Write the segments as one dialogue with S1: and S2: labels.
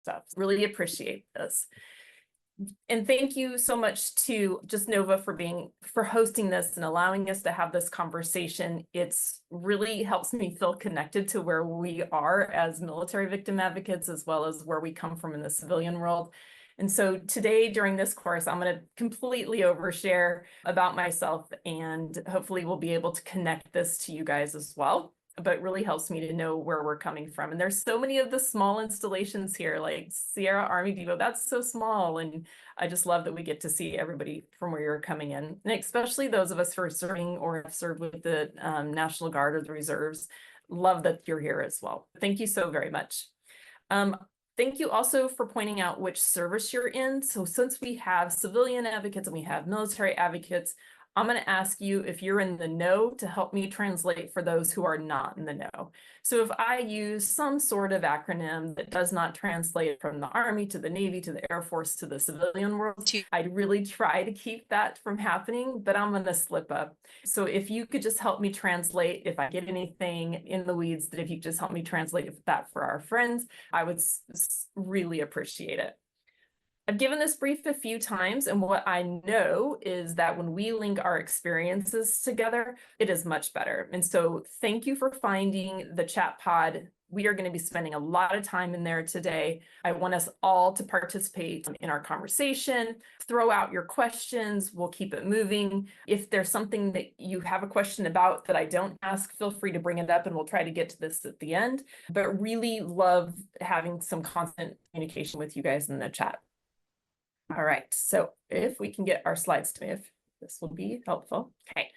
S1: stuff. Really appreciate this. And thank you so much to just Nova for hosting this and allowing us to have this conversation. It's really helps me feel connected to where we are as military victim advocates, as well as where we come from in the civilian world. And so today during this course, I'm going to completely overshare about myself, and hopefully we'll be able to connect this to you guys as well. But it really helps me to know where we're coming from. And there's so many of the small installations here, like Sierra Army Depot, that's so small. And I just love that we get to see everybody from where you're coming in, and especially those of us who are serving or have served with the National Guard or the Reserves. Love that you're here as well. Thank you so very much. Thank you also for pointing out which service you're in. So since we have civilian advocates and we have military advocates, I'm going to ask you if you're in the know to help me translate for those who are not in the know. So if I use some sort of acronym that does not translate from the Army to the Navy to the Air Force to the civilian world, I'd really try to keep that from happening, but I'm going to slip up. So if you could just help me translate, if I get anything in the weeds, that if you just help me translate that for our friends, I would really appreciate it. I've given this brief a few times, and what I know is that when we link our experiences together, it is much better. And so thank you for finding the chat pod. We are going to be spending a lot of time in there today. I want us all to participate in our conversation, throw out your questions. We'll keep it moving. If there's something that you have a question about that I don't ask, feel free to bring it up and we'll try to get to this at the end. But really love having some constant communication with you guys in the chat. All right, so if we can get our slides to move, this will be helpful. Okay,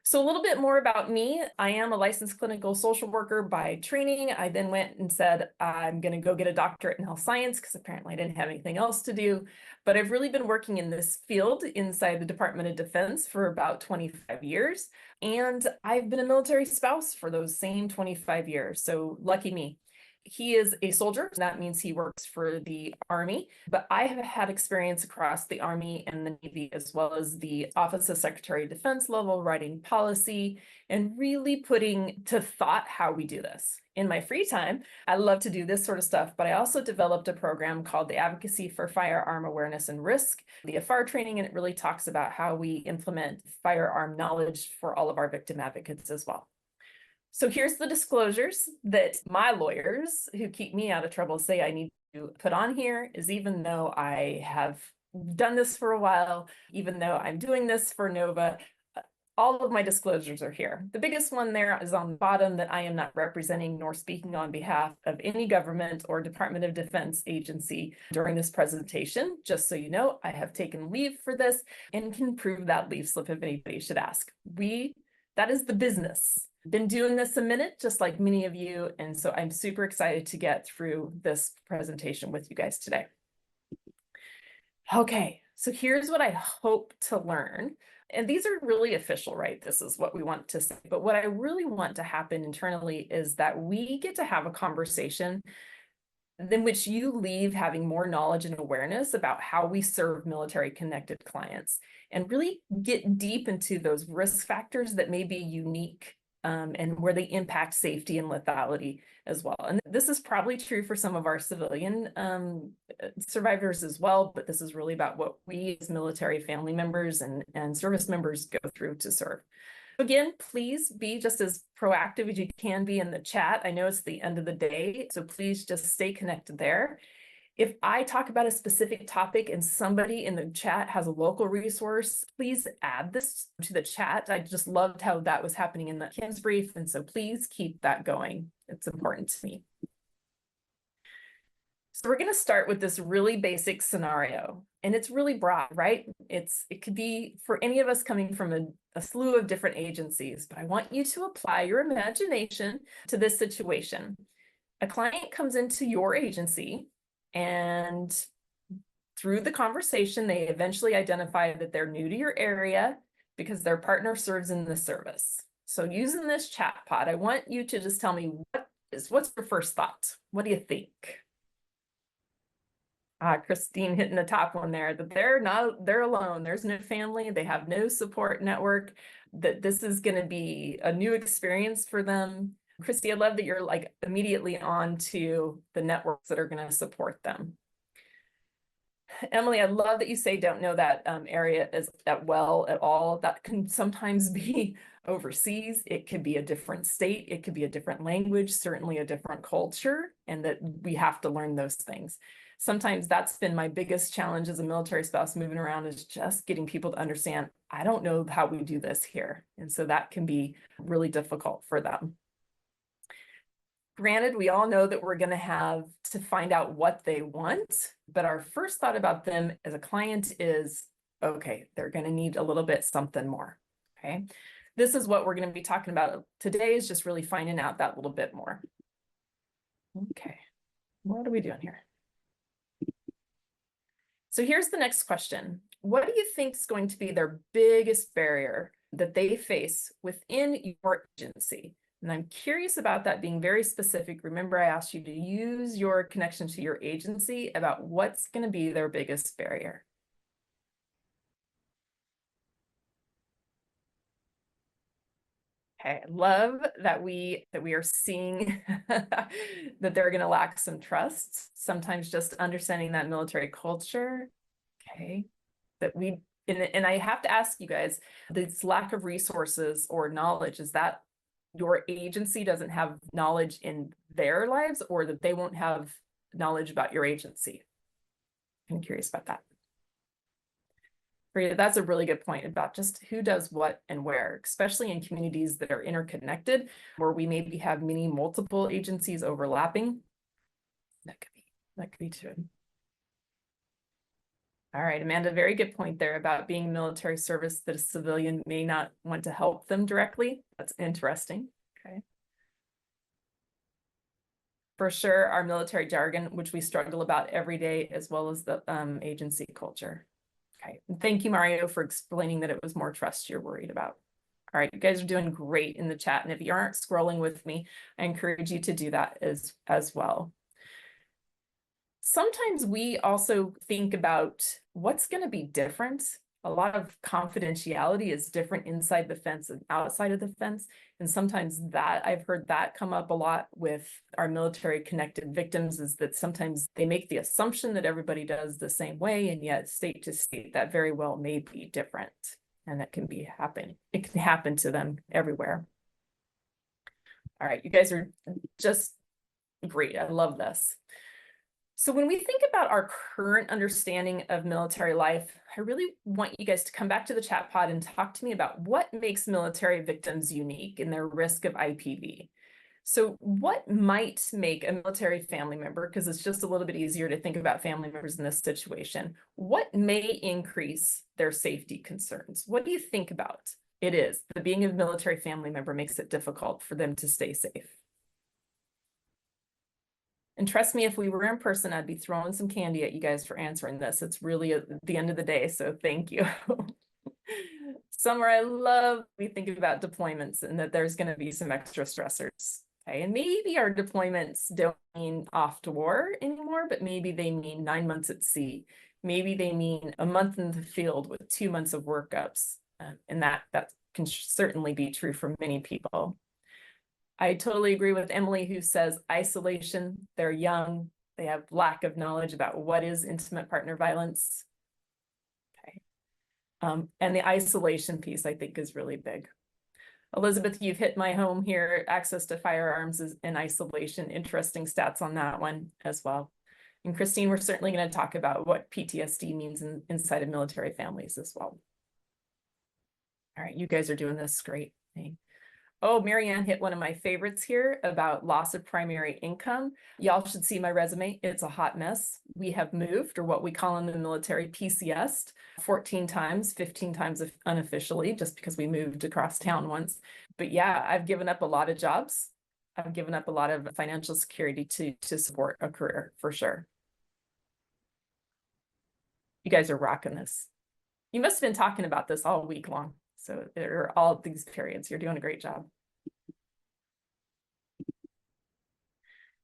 S1: so a little bit more about me. I am a licensed clinical social worker by training. I then went and said, I'm going to go get a doctorate in health science because apparently I didn't have anything else to do. But I've really been working in this field inside the Department of Defense for about 25 years. And I've been a military spouse for those same 25 years. So lucky me. He is a soldier. That means he works for the Army, but I have had experience across the Army and the Navy, as well as the Office of Secretary of Defense level, writing policy and really putting to thought how we do this. In my free time, I love to do this sort of stuff, but I also developed a program called the Advocacy for Firearm Awareness and Risk, the AFAR training, and it really talks about how we implement firearm knowledge for all of our victim advocates as well. So here's the disclosures that my lawyers who keep me out of trouble say I need to put on here, is even though I have done this for a while, even though I'm doing this for Nova, all of my disclosures are here. The biggest one there is on the bottom, that I am not representing nor speaking on behalf of any government or Department of Defense agency during this presentation. Just so you know, I have taken leave for this and can prove that leave slip if anybody should ask. That is the business. Been doing this a minute, just like many of you, and so I'm super excited to get through this presentation with you guys today. Okay, so here's what I hope to learn. And these are really official, right? This is what we want to say. But what I really want to happen internally is that we get to have a conversation in which you leave having more knowledge and awareness about how we serve military connected clients, and really get deep into those risk factors that may be unique and where they impact safety and lethality as well. And this is probably true for some of our civilian survivors as well, but this is really about what we as military family members and service members go through to serve. Again, please be just as proactive as you can be in the chat. I know it's the end of the day, so please just stay connected there. If I talk about a specific topic and somebody in the chat has a local resource, please add this to the chat. I just loved how that was happening in the Kim's brief, and so please keep that going. It's important to me. So we're going to start with this really basic scenario, and it's really broad, right? It could be for any of us coming from a slew of different agencies, but I want you to apply your imagination to this situation. A client comes into your agency, and through the conversation, they eventually identify that they're new to your area because their partner serves in the service. So using this chat pod, I want you to just tell me what's your first thought? What do you think? Christine hitting the top one there, that they're alone. There's no family. They have no support network, that this is going to be a new experience for them. Christy, I love that you're like immediately on to the networks that are going to support them. Emily, I love that you say don't know that area as that well at all. That can sometimes be overseas. It could be a different state. It could be a different language, certainly a different culture, and that we have to learn those things. Sometimes that's been my biggest challenge as a military spouse moving around, is just getting people to understand, I don't know how we do this here. And so that can be really difficult for them. Granted, we all know that we're going to have to find out what they want, but our first thought about them as a client is, okay, they're going to need a little bit something more. Okay. This is what we're going to be talking about today, is just really finding out that little bit more. Okay. What are we doing here? So here's the next question. What do you think is going to be their biggest barrier that they face within your agency? And I'm curious about that being very specific. Remember, I asked you to use your connection to your agency about what's going to be their biggest barrier. Okay, I love that we are seeing that they're going to lack some trust. Sometimes just understanding that military culture. Okay, that we and I have to ask you guys, this lack of resources or knowledge, is that your agency doesn't have knowledge in their lives, or that they won't have knowledge about your agency? I'm curious about that. That's a really good point about just who does what and where, especially in communities that are interconnected, where we maybe have multiple agencies overlapping. That could be true. All right, Amanda, very good point there about being military service that a civilian may not want to help them directly. That's interesting. Okay. For sure, our military jargon, which we struggle about every day, as well as the agency culture. Okay, and thank you, Mario, for explaining that it was more trust you're worried about. All right, you guys are doing great in the chat, and if you aren't scrolling with me, I encourage you to do that as well. Sometimes we also think about what's going to be different. A lot of confidentiality is different inside the fence and outside of the fence. And sometimes that I've heard that come up a lot with our military connected victims, is that sometimes they make the assumption that everybody does the same way, and yet state to state that very well may be different. And that can be happening. It can happen to them everywhere. All right, you guys are just great. I love this. So when we think about our current understanding of military life, I really want you guys to come back to the chat pod and talk to me about what makes military victims unique in their risk of IPV. So what might make a military family member, because it's just a little bit easier to think about family members in this situation, what may increase their safety concerns? What do you think about it is that being a military family member makes it difficult for them to stay safe? And trust me, if we were in person, I'd be throwing some candy at you guys for answering this. It's really at the end of the day, so thank you. Summer, I love we think about deployments and that there's going to be some extra stressors. Okay, and maybe our deployments don't mean off to war anymore, but maybe they mean 9 months at sea. Maybe they mean a month in the field with 2 months of workups, and that can certainly be true for many people. I totally agree with Emily, who says isolation. They're young. They have lack of knowledge about what is intimate partner violence. Okay. And the isolation piece, I think, is really big. Elizabeth, you've hit my home here. Access to firearms is in isolation. Interesting stats on that one as well. And Christine, we're certainly going to talk about what PTSD means inside of military families as well. All right, you guys are doing this great. Oh, Marianne hit one of my favorites here about loss of primary income. Y'all should see my resume. It's a hot mess. We have moved, or what we call in the military, PCS'd 14 times, 15 times unofficially, just because we moved across town once. But yeah, I've given up a lot of jobs. I've given up a lot of financial security to support a career, for sure. You guys are rocking this. You must have been talking about this all week long. So there are all these periods. You're doing a great job.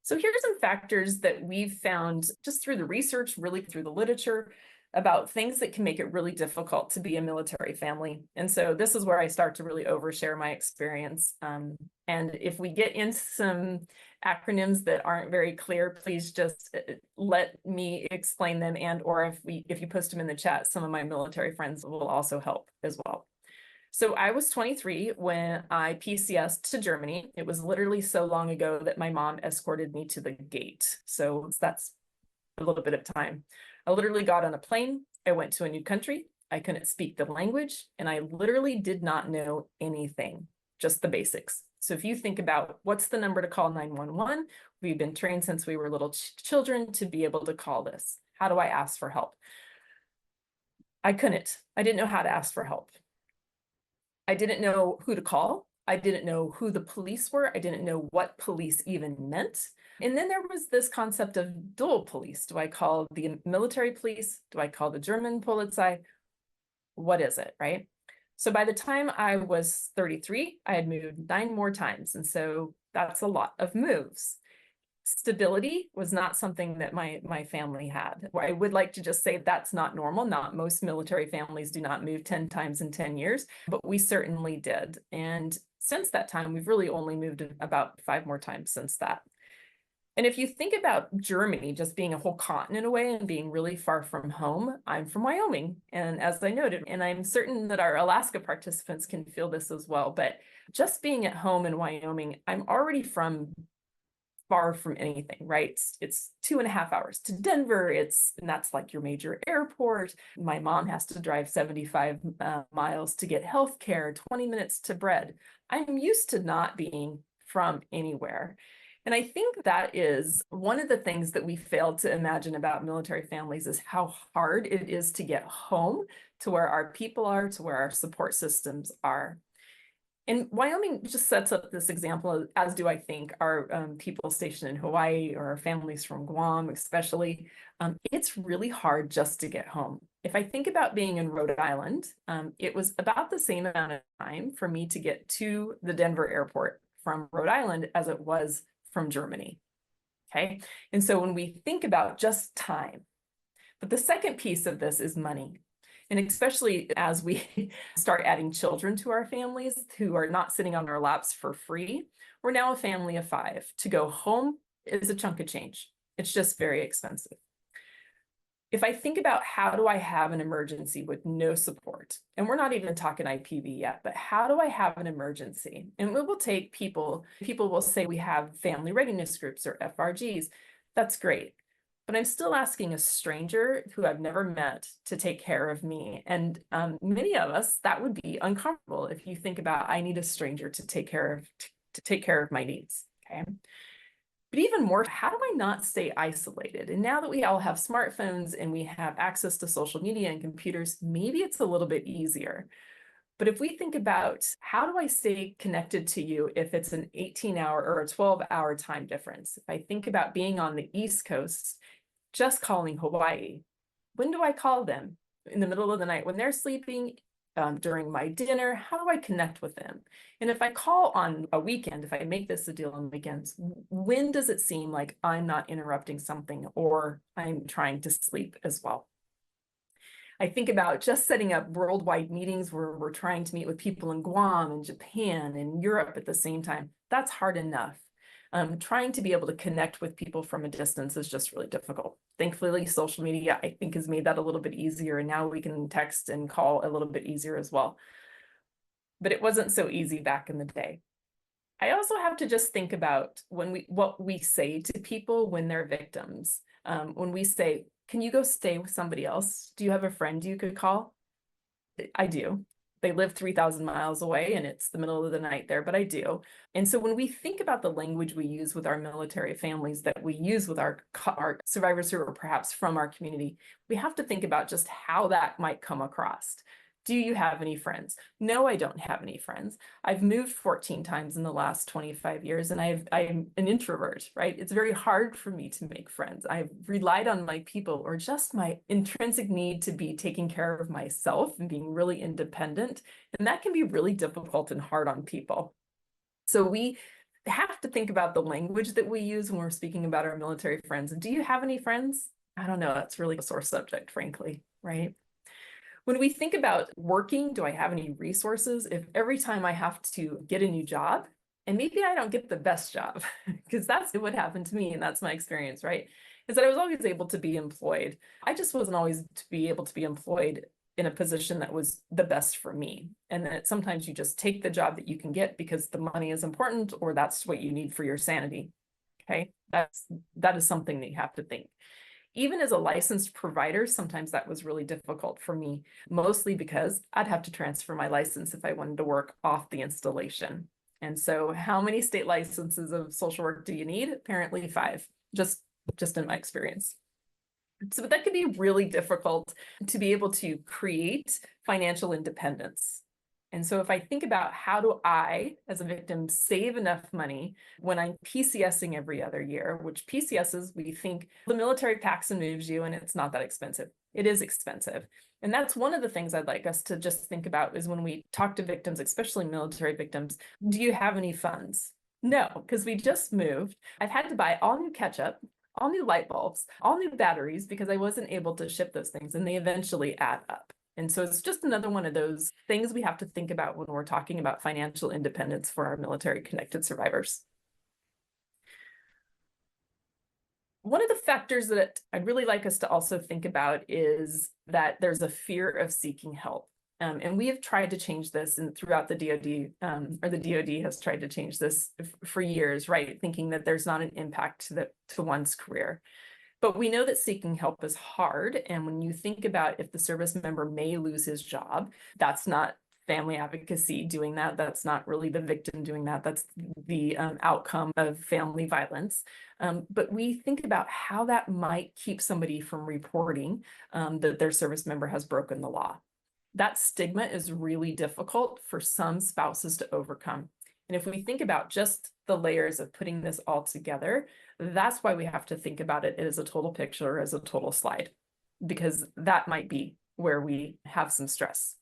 S1: So here's some factors that we've found just through the research, really through the literature, about things that can make it really difficult to be a military family. And so this is where I start to really overshare my experience. And if we get into some acronyms that aren't very clear, please just let me explain them, and or if you post them in the chat, some of my military friends will also help as well. So I was 23 when I PCSed to Germany. It was literally so long ago that my mom escorted me to the gate. So that's a little bit of time. I literally got on a plane. I went to a new country. I couldn't speak the language, and I literally did not know anything, just the basics. So if you think about what's the number to call 911, we've been trained since we were little children to be able to call this. How do I ask for help? I couldn't. I didn't know how to ask for help. I didn't know who to call. I didn't know who the police were. I didn't know what police even meant. And then there was this concept of dual police. Do I call the military police? Do I call the German Polizei? What is it, right? So by the time I was 33, I had moved 9 more times. And so that's a lot of moves. Stability was not something that my family had. I would like to just say that's not normal. Not most military families do not move 10 times in 10 years, but we certainly did. And since that time, we've really only moved about 5 more times since that. And if you think about Germany just being a whole continent away and being really far from home, I'm from Wyoming. And as I noted, and I'm certain that our Alaska participants can feel this as well, but just being at home in Wyoming, I'm already from far from anything, right? It's 2.5 hours to Denver. And that's like your major airport. My mom has to drive 75 miles to get healthcare, 20 minutes to bread. I'm used to not being from anywhere. And I think that is one of the things that we fail to imagine about military families is how hard it is to get home to where our people are, to where our support systems are. And Wyoming just sets up this example, as do I think our people stationed in Hawaii or our families from Guam, especially. It's really hard just to get home. If I think about being in Rhode Island, it was about the same amount of time for me to get to the Denver airport from Rhode Island as it was from Germany. Okay. And so when we think about just time, but the second piece of this is money. And especially as we start adding children to our families who are not sitting on our laps for free, we're now a family of 5. To go home is a chunk of change. It's just very expensive. If I think about how do I have an emergency with no support, and we're not even talking IPV yet, but how do I have an emergency? And it will take people will say we have family readiness groups or FRGs. That's great. But I'm still asking a stranger who I've never met to take care of me. And many of us, that would be uncomfortable if you think about, I need a stranger to take care of my needs, okay? But even more, how do I not stay isolated? And now that we all have smartphones and we have access to social media and computers, maybe it's a little bit easier. But if we think about how do I stay connected to you if it's an 18-hour or a 12-hour time difference? If I think about being on the East Coast, just calling Hawaii, when do I call them? In the middle of the night when they're sleeping, during my dinner, how do I connect with them? And if I call on a weekend, if I make this a deal on weekends, when does it seem like I'm not interrupting something or I'm trying to sleep as well? I think about just setting up worldwide meetings where we're trying to meet with people in Guam and Japan and Europe at the same time. That's hard enough. Trying to be able to connect with people from a distance is just really difficult. Thankfully, social media, I think, has made that a little bit easier. And now we can text and call a little bit easier as well. But it wasn't so easy back in the day. I also have to just think about what we say to people when they're victims. When we say, can you go stay with somebody else? Do you have a friend you could call? I do. They live 3,000 miles away and it's the middle of the night there, but I do. And so when we think about the language we use with our military families that we use with our survivors who are perhaps from our community, we have to think about just how that might come across. Do you have any friends? No, I don't have any friends. I've moved 14 times in the last 25 years and I'm an introvert, right? It's very hard for me to make friends. I've relied on my people or just my intrinsic need to be taking care of myself and being really independent. And that can be really difficult and hard on people. So we have to think about the language that we use when we're speaking about our military friends. Do you have any friends? I don't know, that's really a sore subject, frankly, right? When we think about working, do I have any resources? If every time I have to get a new job, and maybe I don't get the best job, because that's what happened to me, and that's my experience, right? Is that I was always able to be employed. I just wasn't always to be able to be employed in a position that was the best for me. And that sometimes you just take the job that you can get because the money is important, or that's what you need for your sanity. Okay, that is something that you have to think. Even as a licensed provider, sometimes that was really difficult for me, mostly because I'd have to transfer my license if I wanted to work off the installation. And so how many state licenses of social work do you need? Apparently 5, just in my experience. So that can be really difficult to be able to create financial independence. And so if I think about how do I, as a victim, save enough money when I'm PCSing every other year, which PCSs, we think the military packs and moves you and it's not that expensive. It is expensive. And that's one of the things I'd like us to just think about is when we talk to victims, especially military victims, do you have any funds? No, because we just moved. I've had to buy all new ketchup, all new light bulbs, all new batteries because I wasn't able to ship those things and they eventually add up. And so it's just another one of those things we have to think about when we're talking about financial independence for our military connected survivors. One of the factors that I'd really like us to also think about is that there's a fear of seeking help. And we have tried to change this and throughout the DoD, or the DoD has tried to change this for years, right? Thinking that there's not an impact to one's career. But we know that seeking help is hard. And when you think about if the service member may lose his job, that's not family advocacy doing that. That's not really the victim doing that. That's the outcome of family violence. But we think about how that might keep somebody from reporting that their service member has broken the law. That stigma is really difficult for some spouses to overcome. And if we think about just the layers of putting this all together, that's why we have to think about it as a total picture, as a total slide, because that might be where we have some stress.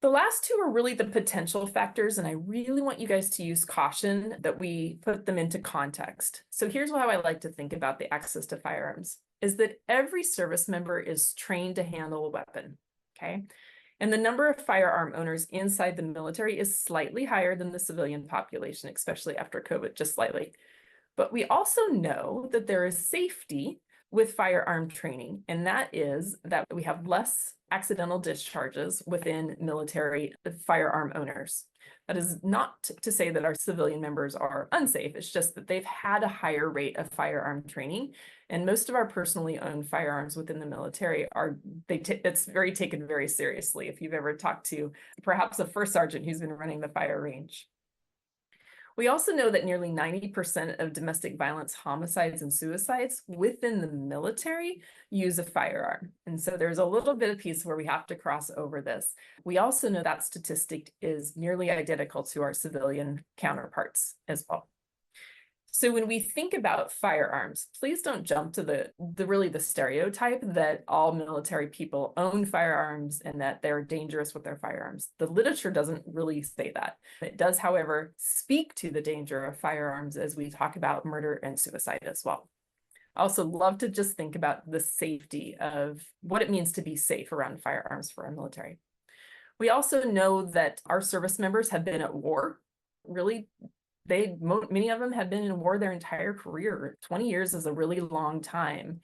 S1: The last 2 are really the potential factors, and I really want you guys to use caution that we put them into context. So here's how I like to think about the access to firearms, is that every service member is trained to handle a weapon, okay? And the number of firearm owners inside the military is slightly higher than the civilian population, especially after COVID, just slightly. But we also know that there is safety with firearm training, and that is that we have less accidental discharges within military firearm owners. That is not to say that our civilian members are unsafe. It's just that they've had a higher rate of firearm training. And most of our personally owned firearms within the military are, it's very taken very seriously. If you've ever talked to perhaps a first sergeant who's been running the fire range. We also know that nearly 90% of domestic violence homicides and suicides within the military use a firearm. And so there's a little bit of piece where we have to cross over this. We also know that statistic is nearly identical to our civilian counterparts as well. So when we think about firearms, please don't jump to the stereotype that all military people own firearms and that they're dangerous with their firearms. The literature doesn't really say that. It does, however, speak to the danger of firearms as we talk about murder and suicide as well. I also love to just think about the safety of what it means to be safe around firearms for our military. We also know that our service members have been at war. Really, many of them have been in war their entire career. 20 years is a really long time.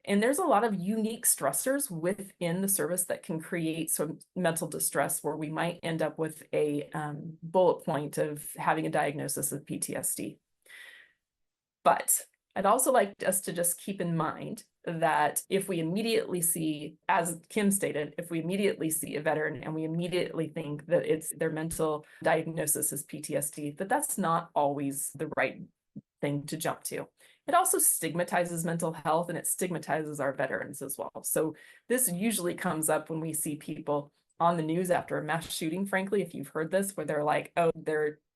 S1: And there's a lot of unique stressors within the service that can create some mental distress where we might end up with a bullet point of having a diagnosis of PTSD. But I'd also like us to just keep in mind that if we immediately see, as Kim stated, if we immediately see a veteran and we immediately think that it's their mental diagnosis is PTSD, that's not always the right thing to jump to. It also stigmatizes mental health and it stigmatizes our veterans as well. So this usually comes up when we see people on the news after a mass shooting, frankly, if you've heard this, where they're like, oh,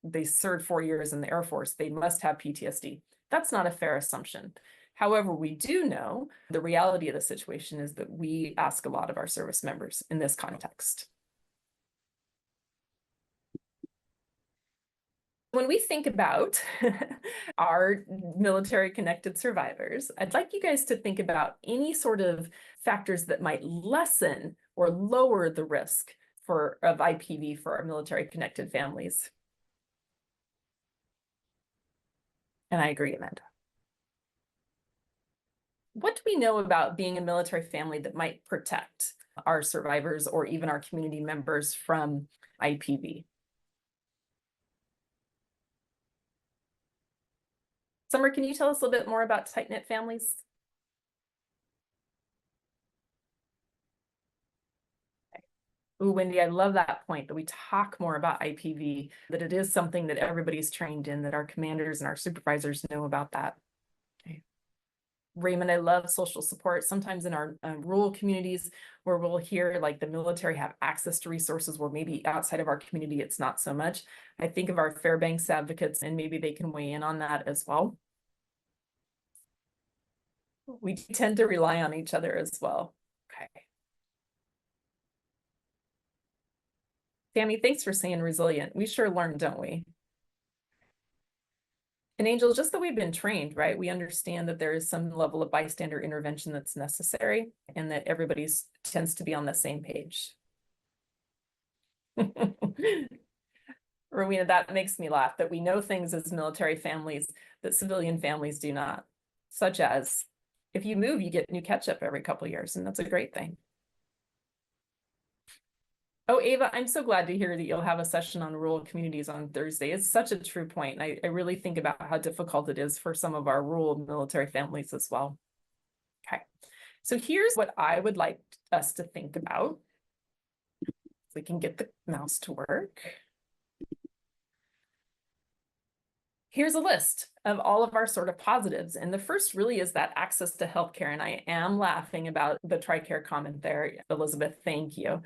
S1: they served 4 years in the Air Force, they must have PTSD. That's not a fair assumption. However, we do know the reality of the situation is that we ask a lot of our service members in this context. When we think about our military connected survivors, I'd like you guys to think about any sort of factors that might lessen or lower the risk of IPV for our military connected families. And I agree, Amanda. What do we know about being a military family that might protect our survivors or even our community members from IPV? Summer, can you tell us a little bit more about tight-knit families? Ooh, Wendy, I love that point that we talk more about IPV, that it is something that everybody's trained in, that our commanders and our supervisors know about that. Okay. Raymond, I love social support. Sometimes in our rural communities where we'll hear like the military have access to resources where maybe outside of our community it's not so much. I think of our Fairbanks advocates and maybe they can weigh in on that as well. We tend to rely on each other as well. Okay. Sammy, thanks for saying resilient. We sure learn, don't we? And Angel, just that we've been trained, right? We understand that there is some level of bystander intervention that's necessary and that everybody tends to be on the same page. Rowena, that makes me laugh that we know things as military families that civilian families do not, such as if you move, you get new ketchup every couple of years, and that's a great thing. Oh, Ava, I'm so glad to hear that you'll have a session on rural communities on Thursday. It's such a true point. I really think about how difficult it is for some of our rural military families as well. Okay, so here's what I would like us to think about. If we can get the mouse to work. Here's a list of all of our sort of positives. And the first really is that access to healthcare. And I am laughing about the TRICARE comment there. Elizabeth, thank you.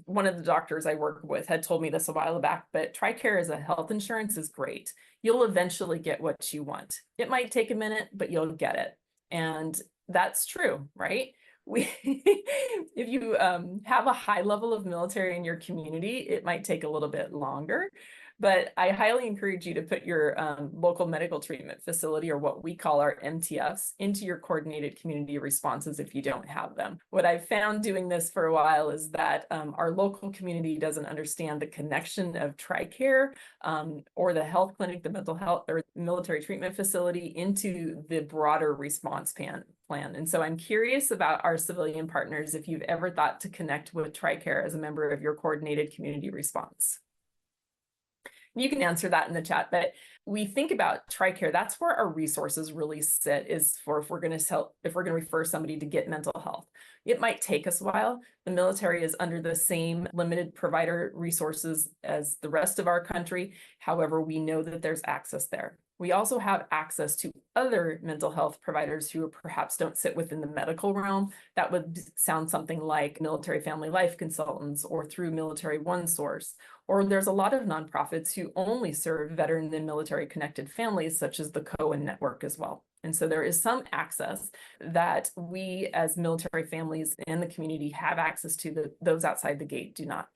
S1: One of the doctors I work with had told me this a while back, but TRICARE as a health insurance is great. You'll eventually get what you want. It might take a minute, but you'll get it. And that's true, right? If you have a high level of military in your community, it might take a little bit longer. But I highly encourage you to put your local medical treatment facility, or what we call our MTFs, into your coordinated community responses if you don't have them. What I've found doing this for a while is that our local community doesn't understand the connection of TRICARE or the health clinic, the mental health or military treatment facility into the broader response plan. And so I'm curious about our civilian partners if you've ever thought to connect with TRICARE as a member of your coordinated community response. You can answer that in the chat, but we think about TRICARE, that's where our resources really sit, is for if we're going to refer somebody to get mental health. It might take us a while. The military is under the same limited provider resources as the rest of our country. However, we know that there's access there. We also have access to other mental health providers who perhaps don't sit within the medical realm. That would sound something like military family life consultants or through Military One Source. Or there's a lot of nonprofits who only serve veteran and military connected families, such as the Cohen Network as well. And so there is some access that we as military families in the community have access to, those outside the gate do not.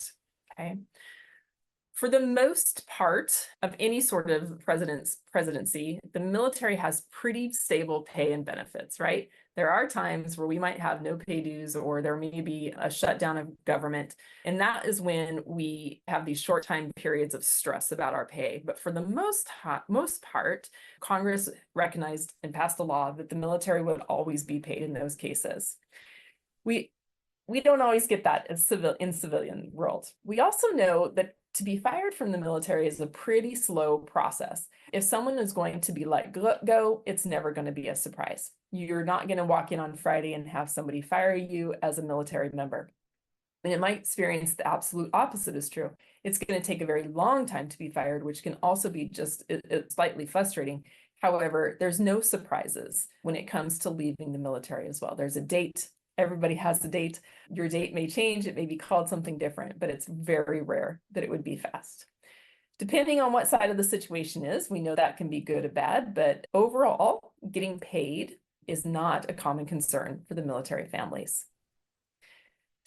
S1: Okay. For the most part of any sort of presidency, the military has pretty stable pay and benefits, right? There are times where we might have no pay dues or there may be a shutdown of government. And that is when we have these short time periods of stress about our pay. But for the most part, Congress recognized and passed a law that the military would always be paid in those cases. We don't always get that in civilian world. We also know that to be fired from the military is a pretty slow process. If someone is going to be let go, it's never going to be a surprise. You're not going to walk in on Friday and have somebody fire you as a military member. And in my experience, the absolute opposite is true. It's going to take a very long time to be fired, which can also be just slightly frustrating. However, there's no surprises when it comes to leaving the military as well. There's a date. Everybody has a date. Your date may change. It may be called something different, but it's very rare that it would be fast. Depending on what side of the situation is, we know that can be good or bad, but overall, getting paid is not a common concern for the military families.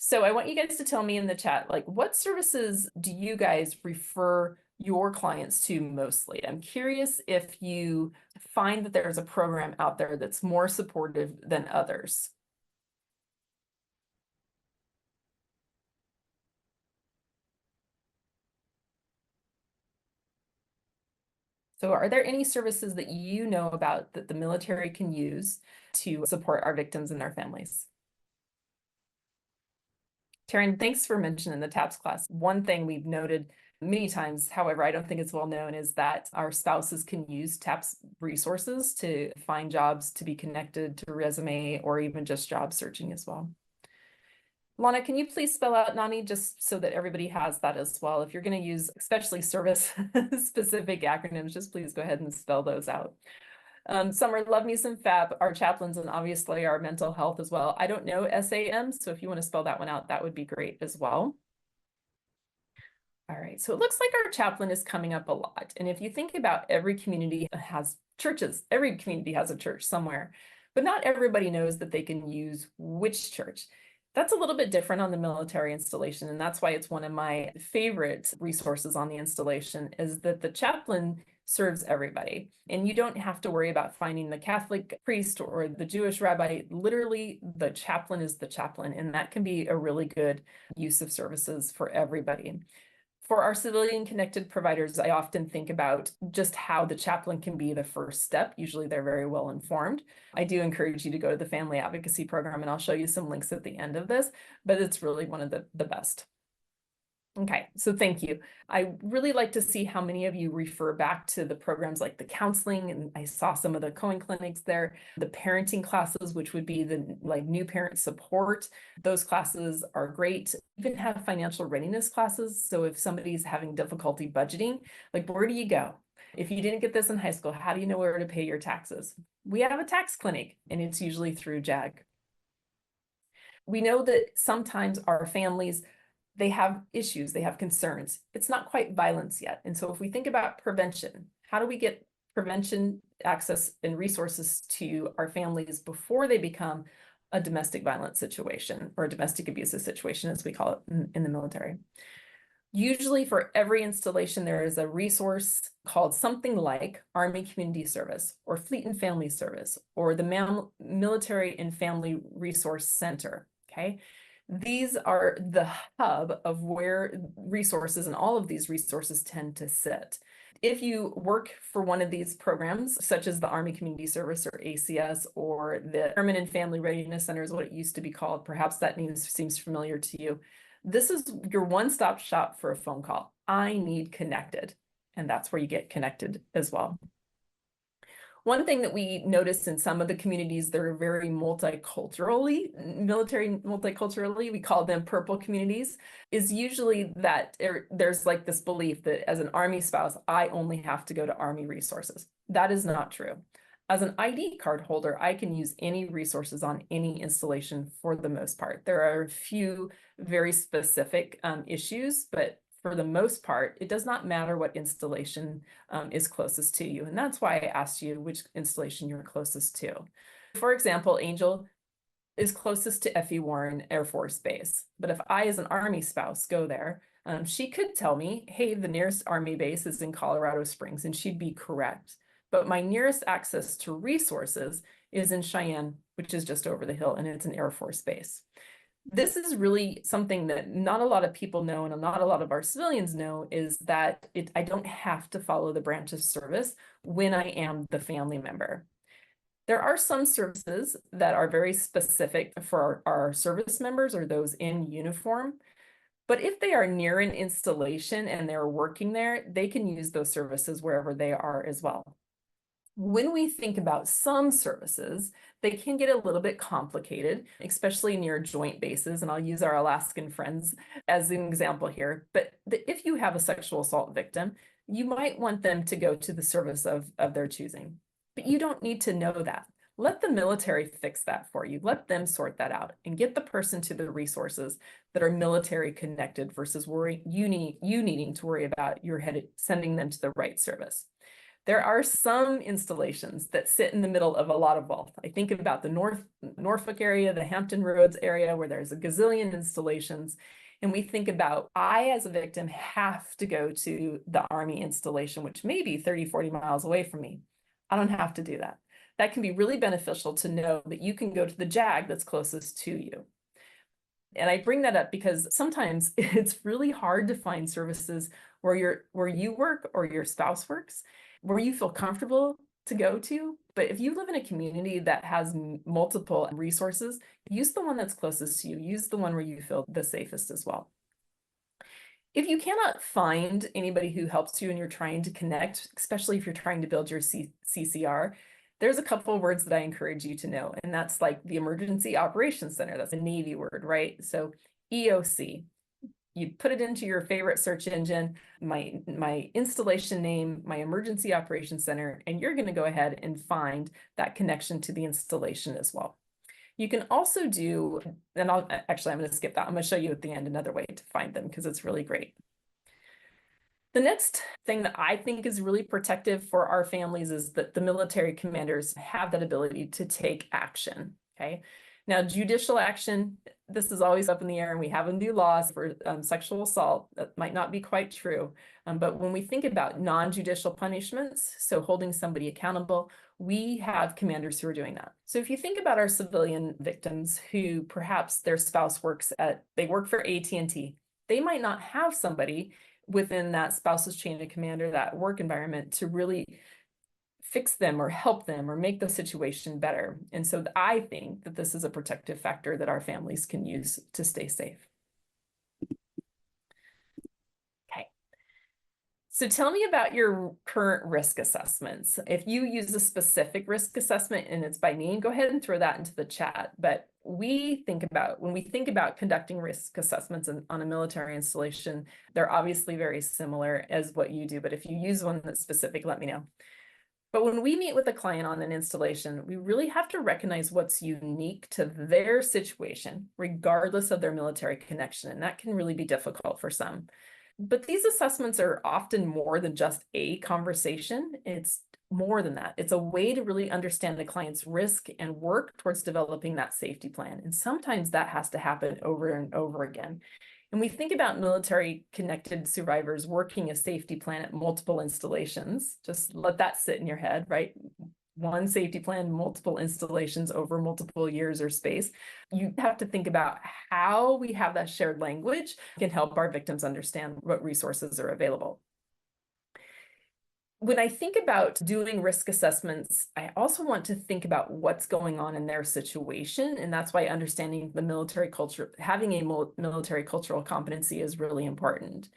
S1: So I want you guys to tell me in the chat, like, what services do you guys refer your clients to mostly? I'm curious if you find that there's a program out there that's more supportive than others. So are there any services that you know about that the military can use to support our victims and their families? Taryn, thanks for mentioning the TAPS class. One thing we've noted many times, however, I don't think it's well known, is that our spouses can use TAPS resources to find jobs, to be connected to resume, or even just job searching as well. Lana, can you please spell out NAMI just so that everybody has that as well? If you're going to use especially service specific acronyms, just please go ahead and spell those out. Summer, love me some FAP, our chaplains, and obviously our mental health as well. I don't know SAM, so if you want to spell that one out, that would be great as well. All right, so it looks like our chaplain is coming up a lot. And if you think about every community has churches, every community has a church somewhere, but not everybody knows that they can use which church. That's a little bit different on the military installation, and that's why it's one of my favorite resources on the installation is that the chaplain serves everybody. And you don't have to worry about finding the Catholic priest or the Jewish rabbi. Literally, the chaplain is the chaplain, and that can be a really good use of services for everybody. For our civilian connected providers, I often think about just how the chaplain can be the first step. Usually they're very well informed. I do encourage you to go to the family advocacy program, and I'll show you some links at the end of this, but it's really one of the best. Okay, so thank you. I really like to see how many of you refer back to the programs like the counseling, and I saw some of the Cohen clinics there, the parenting classes, which would be the like new parent support. Those classes are great. Even have financial readiness classes. So if somebody's having difficulty budgeting, like where do you go? If you didn't get this in high school, how do you know where to pay your taxes? We have a tax clinic, and it's usually through JAG. We know that sometimes our families, they have issues, they have concerns. It's not quite violence yet. And so if we think about prevention, how do we get prevention access and resources to our families before they become a domestic violence situation or a domestic abusive situation, as we call it in the military? Usually for every installation, there is a resource called something like Army Community Service or Fleet and Family Service or the Military and Family Resource Center, okay? These are the hub of where resources and all of these resources tend to sit. If you work for one of these programs, such as the Army Community Service or ACS or the Airmen and Family Readiness Center is what it used to be called, perhaps that name seems familiar to you. This is your one-stop shop for a phone call. I need connected, and that's where you get connected as well. One thing that we noticed in some of the communities that are very multiculturally, we call them purple communities, is usually that there's like this belief that as an Army spouse, I only have to go to Army resources. That is not true. As an ID card holder, I can use any resources on any installation for the most part. There are a few very specific issues, but for the most part, it does not matter what installation is closest to you. And that's why I asked you which installation you're closest to. For example, Angel is closest to F.E. Warren Air Force Base. But if I, as an Army spouse, go there, she could tell me, hey, the nearest Army base is in Colorado Springs, and she'd be correct. But my nearest access to resources is in Cheyenne, which is just over the hill, and it's an Air Force base. This is really something that not a lot of people know, and not a lot of our civilians know, is that I don't have to follow the branch of service when I am the family member. There are some services that are very specific for our service members or those in uniform. But if they are near an installation and they're working there, they can use those services wherever they are as well. When we think about some services, they can get a little bit complicated, especially near joint bases. And I'll use our Alaskan friends as an example here. But if you have a sexual assault victim, you might want them to go to the service of their choosing. But you don't need to know that. Let the military fix that for you. Let them sort that out and get the person to the resources that are military connected versus you needing to worry about sending them to the right service. There are some installations that sit in the middle of a lot of wealth. I think about the Norfolk area, the Hampton Roads area, where there's a gazillion installations. And we think about, I as a victim have to go to the Army installation, which may be 30, 40 miles away from me. I don't have to do that. That can be really beneficial to know that you can go to the JAG that's closest to you. And I bring that up because sometimes it's really hard to find services where you work or your spouse works, where you feel comfortable to go to. But if you live in a community that has multiple resources, use the one that's closest to you. Use the one where you feel the safest as well. If you cannot find anybody who helps you and you're trying to connect, especially if you're trying to build your CCR, there's a couple of words that I encourage you to know, and that's like the Emergency Operations Center. That's a Navy word, right? So EOC, you put it into your favorite search engine, my installation name, my Emergency Operations Center, and you're going to go ahead and find that connection to the installation as well. You can also do, and I'm going to skip that. I'm going to show you at the end another way to find them because it's really great. The next thing that I think is really protective for our families is that the military commanders have that ability to take action, okay? Now, judicial action, this is always up in the air, and we have a new law for sexual assault. That might not be quite true, but when we think about non-judicial punishments, so holding somebody accountable, we have commanders who are doing that. So if you think about our civilian victims who perhaps their spouse they work for AT&T, they might not have somebody within that spouse's chain of command or that work environment to really fix them or help them or make the situation better. And so I think that this is a protective factor that our families can use to stay safe. Okay. So tell me about your current risk assessments. If you use a specific risk assessment and it's by name, go ahead and throw that into the chat. But when we think about conducting risk assessments on a military installation, they're obviously very similar as what you do. But if you use one that's specific, let me know. But when we meet with a client on an installation, we really have to recognize what's unique to their situation, regardless of their military connection. And that can really be difficult for some. But these assessments are often more than just a conversation. It's more than that. It's a way to really understand the client's risk and work towards developing that safety plan. And sometimes that has to happen over and over again. And we think about military connected survivors working a safety plan at multiple installations. Just let that sit in your head, right? One safety plan, multiple installations over multiple years or space. You have to think about how we have that shared language can help our victims understand what resources are available. When I think about doing risk assessments, I also want to think about what's going on in their situation. And that's why understanding the military culture, having a military cultural competency is really important.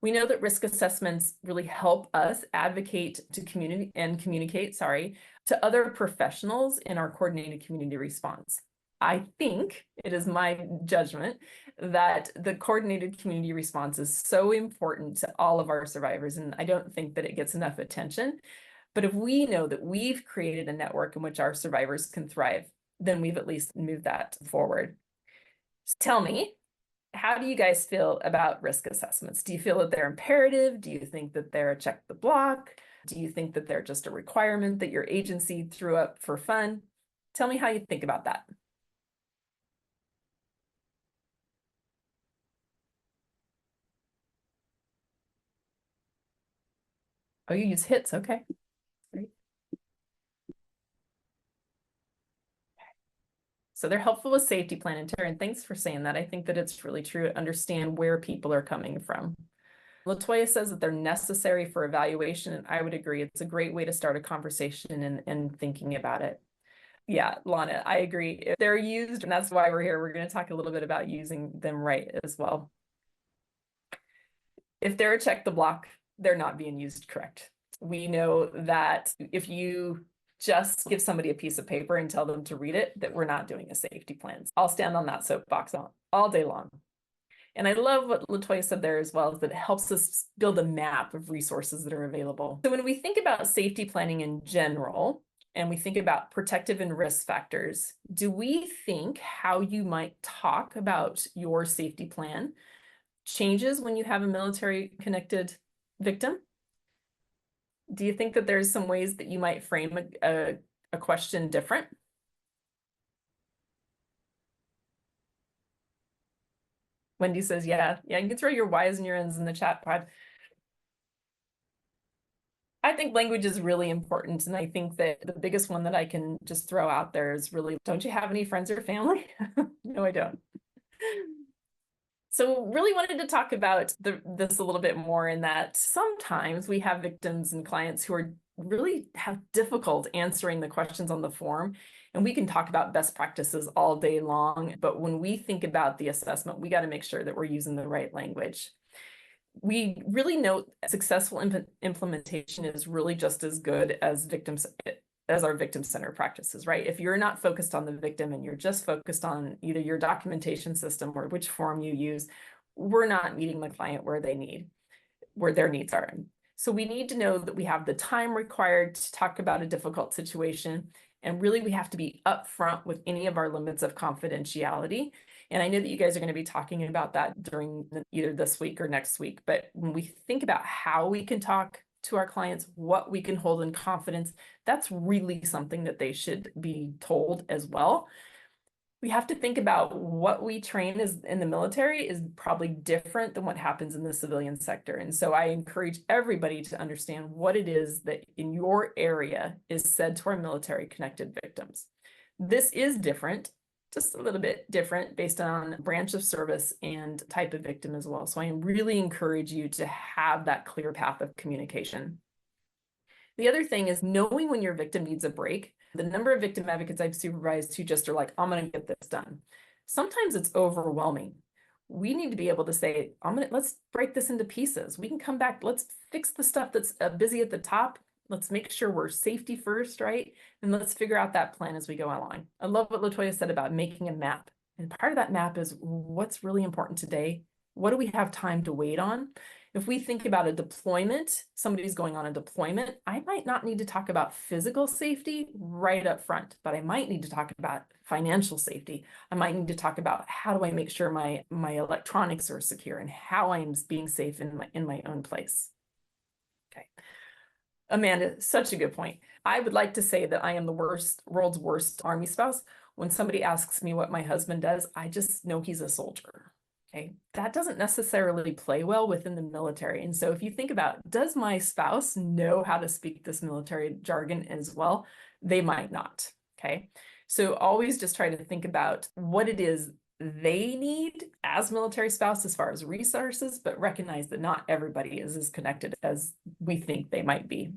S1: We know that risk assessments really help us advocate to communicate to other professionals in our coordinated community response. I think it is my judgment that the coordinated community response is so important to all of our survivors, and I don't think that it gets enough attention. But if we know that we've created a network in which our survivors can thrive, then we've at least moved that forward. So tell me, how do you guys feel about risk assessments? Do you feel that they're imperative? Do you think that they're a check the block? Do you think that they're just a requirement that your agency threw up for fun? Tell me how you think about that. Oh, you use hits, okay. Great. So they're helpful with safety plan and Taryn, thanks for saying that. I think that it's really true to understand where people are coming from. Latoya says that they're necessary for evaluation, and I would agree. It's a great way to start a conversation and thinking about it. Yeah, Lana, I agree. If they're used, and that's why we're here. We're going to talk a little bit about using them right as well. If they're a check the block, they're not being used correct. We know that if you just give somebody a piece of paper and tell them to read it, that we're not doing a safety plan. I'll stand on that soapbox all day long. And I love what Latoya said there as well, is that it helps us build a map of resources that are available. So when we think about safety planning in general, and we think about protective and risk factors, do we think how you might talk about your safety plan changes when you have a military connected victim? Do you think that there's some ways that you might frame a question different? Wendy says, yeah, you can throw your Y's and your N's in the chat pod. I think language is really important. And I think that the biggest one that I can just throw out there is really, don't you have any friends or family? No, I don't. So really wanted to talk about this a little bit more, in that sometimes we have victims and clients who are really have difficult answering the questions on the form. And we can talk about best practices all day long, but when we think about the assessment, we got to make sure that we're using the right language. We really note successful implementation is really just as good as our victim-centered practices, right? If you're not focused on the victim and you're just focused on either your documentation system or which form you use, we're not meeting the client where their needs are. So we need to know that we have the time required to talk about a difficult situation. And really, we have to be upfront with any of our limits of confidentiality. And I know that you guys are going to be talking about that during either this week or next week. But when we think about how we can talk to our clients, what we can hold in confidence, that's really something that they should be told as well. We have to think about what we train as in the military is probably different than what happens in the civilian sector. And so I encourage everybody to understand what it is that in your area is said to our military connected victims. This is different, just a little bit different based on branch of service and type of victim as well. So I really encourage you to have that clear path of communication. The other thing is knowing when your victim needs a break. The number of victim advocates I've supervised who just are like, I'm going to get this done. Sometimes it's overwhelming. We need to be able to say, let's break this into pieces. We can come back. Let's fix the stuff that's busy at the top. Let's make sure we're safety first, right? And let's figure out that plan as we go along. I love what Latoya said about making a map. And part of that map is what's really important today. What do we have time to wait on? If we think about a deployment, somebody's going on a deployment, I might not need to talk about physical safety right up front, but I might need to talk about financial safety. I might need to talk about how do I make sure my electronics are secure and how I'm being safe in my own place. Okay. Amanda, such a good point. I would like to say that I am the world's worst Army spouse. When somebody asks me what my husband does, I just know he's a soldier. Okay, that doesn't necessarily play well within the military. And so if you think about, does my spouse know how to speak this military jargon as well? They might not. Okay, so always just try to think about what it is they need as military spouse as far as resources, but recognize that not everybody is as connected as we think they might be.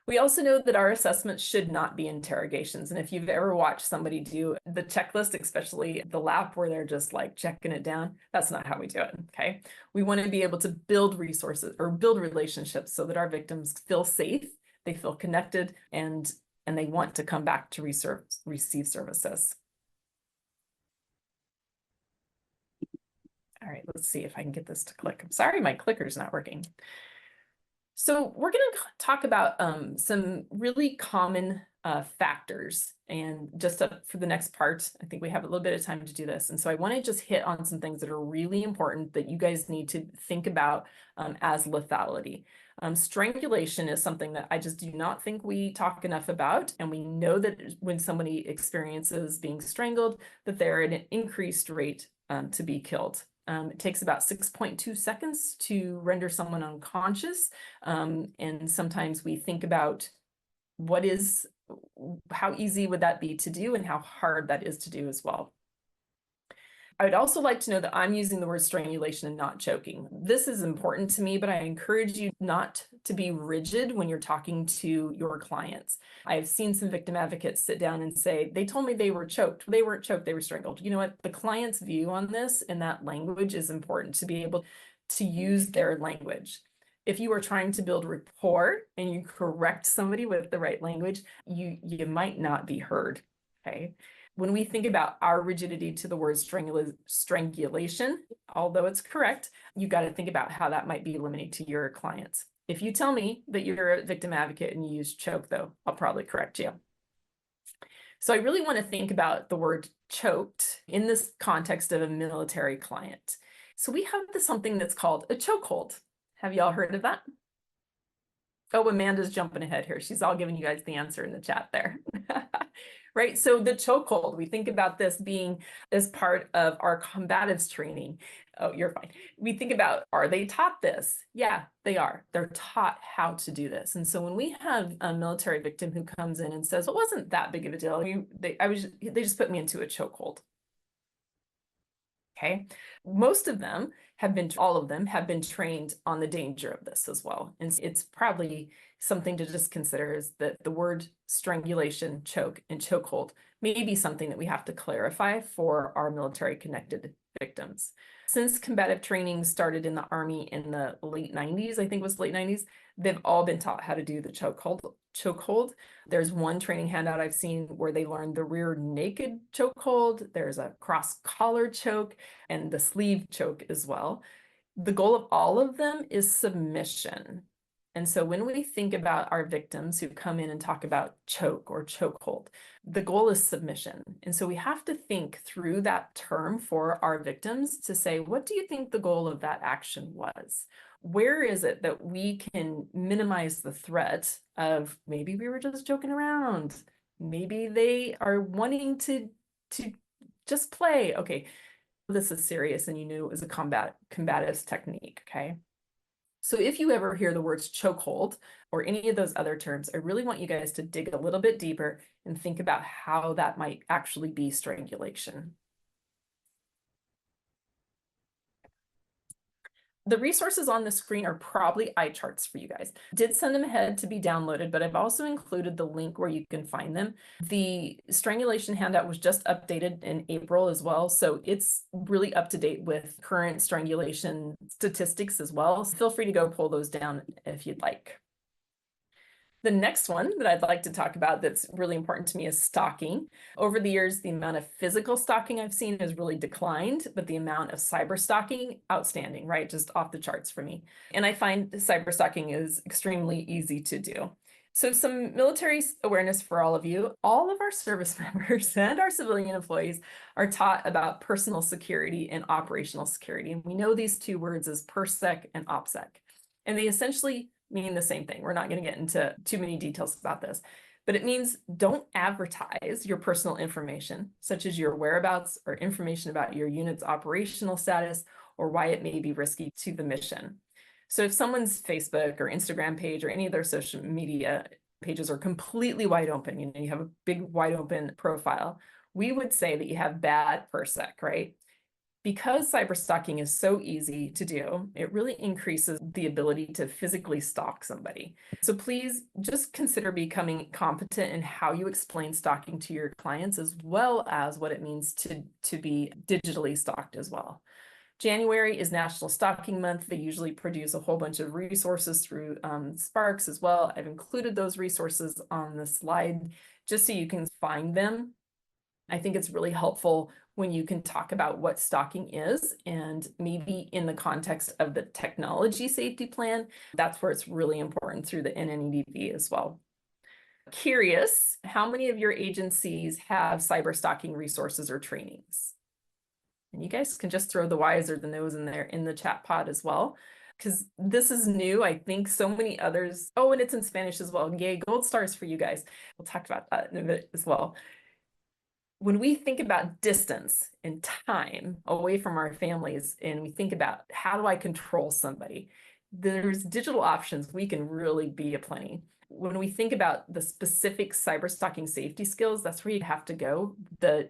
S1: We also know that our assessments should not be interrogations. And if you've ever watched somebody do the checklist, especially the lap where they're just like checking it down, that's not how we do it, okay? We want to be able to build resources or build relationships so that our victims feel safe, they feel connected, and they want to come back to receive services. All right, let's see if I can get this to click. I'm sorry, my clicker's not working. So we're going to talk about some really common factors, and just for the next part, I think we have a little bit of time to do this. And so I want to just hit on some things that are really important that you guys need to think about as lethality. Strangulation is something that I just do not think we talk enough about. And we know that when somebody experiences being strangled, that they're at an increased rate to be killed. It takes about 6.2 seconds to render someone unconscious. And sometimes we think about how easy would that be to do and how hard that is to do as well. I would also like to know that I'm using the word strangulation and not choking. This is important to me, but I encourage you not to be rigid when you're talking to your clients. I've seen some victim advocates sit down and say, they told me they were choked. They weren't choked, they were strangled. You know what? The client's view on this and that language is important to be able to use their language. If you are trying to build rapport and you correct somebody with the right language, you might not be heard, okay? When we think about our rigidity to the word strangulation, although it's correct, you got to think about how that might be limiting to your clients. If you tell me that you're a victim advocate and you use choke, though, I'll probably correct you. So I really want to think about the word choked in this context of a military client. So we have something that's called a chokehold. Have y'all heard of that? Oh, Amanda's jumping ahead here. She's all giving you guys the answer in the chat there. Right. So the chokehold, we think about this being as part of our combatives training. Oh, you're fine. We think about, are they taught this? Yeah, they are. They're taught how to do this. And so when we have a military victim who comes in and says, it wasn't that big of a deal. They just put me into a chokehold. Okay. Most of them have been, all of them have been trained on the danger of this as well. And it's probably something to just consider is that the word strangulation, choke, and chokehold may be something that we have to clarify for our military connected victims. Since combative training started in the Army in the late 90s, I think it was late 90s, they've all been taught how to do the chokehold. There's one training handout I've seen where they learned the rear naked chokehold. There's a cross collar choke and the sleeve choke as well. The goal of all of them is submission. And so when we think about our victims who come in and talk about choke or chokehold, the goal is submission. And so we have to think through that term for our victims to say, what do you think the goal of that action was? Where is it that we can minimize the threat of maybe we were just joking around? Maybe they are wanting to just play. Okay, this is serious and you knew it was a combatives technique, okay? So if you ever hear the words chokehold or any of those other terms, I really want you guys to dig a little bit deeper and think about how that might actually be strangulation. The resources on the screen are probably eye charts for you guys. Did send them ahead to be downloaded, but I've also included the link where you can find them. The strangulation handout was just updated in April as well, so it's really up to date with current strangulation statistics as well. So feel free to go pull those down if you'd like. The next one that I'd like to talk about that's really important to me is stalking. Over the years, the amount of physical stalking I've seen has really declined, but the amount of cyber stalking, outstanding, right? Just off the charts for me. And I find cyber stalking is extremely easy to do. So some military awareness for all of you. All of our service members and our civilian employees are taught about personal security and operational security. And we know these two words as PERSEC and OPSEC. And they essentially mean the same thing. We're not going to get into too many details about this, but it means don't advertise your personal information, such as your whereabouts or information about your unit's operational status or why it may be risky to the mission. So if someone's Facebook or Instagram page or any of their social media pages are completely wide open, you know, you have a big wide open profile, we would say that you have bad PERSEC, right? Because cyber stalking is so easy to do, it really increases the ability to physically stalk somebody. So please just consider becoming competent in how you explain stalking to your clients, as well as what it means to be digitally stalked as well. January is National Stalking Month. They usually produce a whole bunch of resources through Sparks as well. I've included those resources on the slide just so you can find them. I think it's really helpful when you can talk about what stalking is and maybe in the context of the technology safety plan. That's where it's really important through the NNEDV as well. Curious, how many of your agencies have cyber stalking resources or trainings? And you guys can just throw the Y's or the no's in there in the chat pod as well, because this is new. I think so many others. Oh, and it's in Spanish as well. Yay, gold stars for you guys. We'll talk about that in a bit as well. When we think about distance and time away from our families, and we think about how do I control somebody, there's digital options. We can really be aplenty. When we think about the specific cyber stalking safety skills, that's where you have to go. The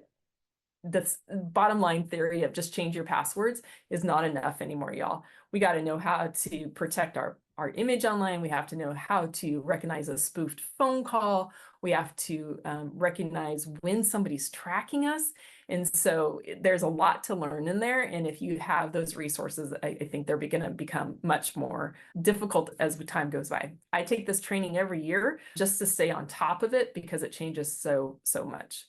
S1: bottom line theory of just change your passwords is not enough anymore, y'all. We got to know how to protect our image online. We have to know how to recognize a spoofed phone call. We have to recognize when somebody's tracking us. And so there's a lot to learn in there. And if you have those resources, I think they're going to become much more difficult as time goes by. I take this training every year just to stay on top of it because it changes so much.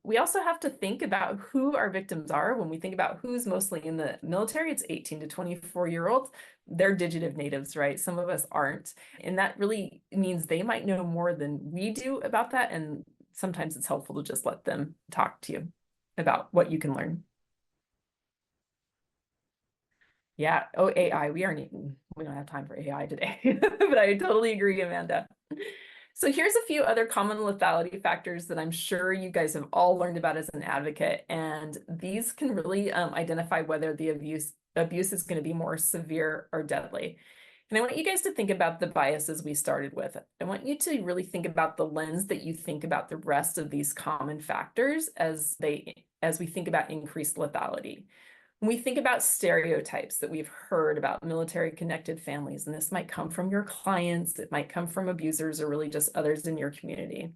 S1: We also have to think about who our victims are. When we think about who's mostly in the military, it's 18 to 24-year-olds. They're digitive natives, right? Some of us aren't. And that really means they might know more than we do about that. And sometimes it's helpful to just let them talk to you about what you can learn. Yeah. Oh, AI. We don't have time for AI today, but I totally agree, Amanda. So here's a few other common lethality factors that I'm sure you guys have all learned about as an advocate, and these can really identify whether the abuse is going to be more severe or deadly. And I want you guys to think about the biases we started with. I want you to really think about the lens that you think about the rest of these common factors as we think about increased lethality. When we think about stereotypes that we've heard about military connected families, and this might come from your clients, it might come from abusers, or really just others in your community.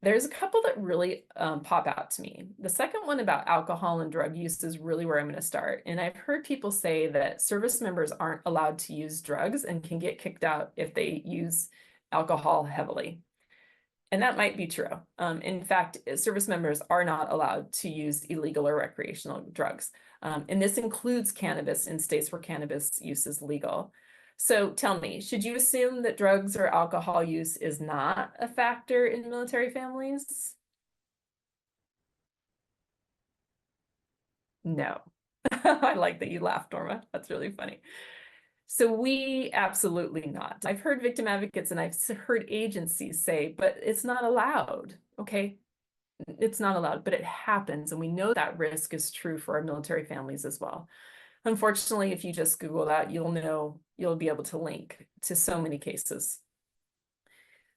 S1: There's a couple that really pop out to me. The second one about alcohol and drug use is really where I'm going to start. And I've heard people say that service members aren't allowed to use drugs and can get kicked out if they use alcohol heavily. And that might be true. In fact, service members are not allowed to use illegal or recreational drugs. And this includes cannabis in states where cannabis use is legal. So tell me, should you assume that drugs or alcohol use is not a factor in military families? No. I like that you laughed, Norma. That's really funny. So we absolutely not. I've heard victim advocates and I've heard agencies say, but it's not allowed. Okay, it's not allowed, but it happens. And we know that risk is true for our military families as well. Unfortunately, if you just Google that, you'll be able to link to so many cases.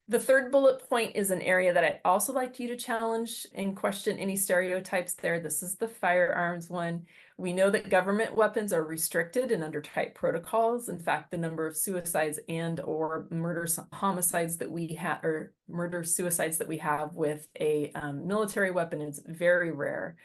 S1: The third bullet point is an area that I'd also like you to challenge and question any stereotypes there. This is the firearms one. We know that government weapons are restricted and under tight protocols. In fact, the number of suicides and or homicides that we have, or murder suicides that we have with a military weapon is very rare.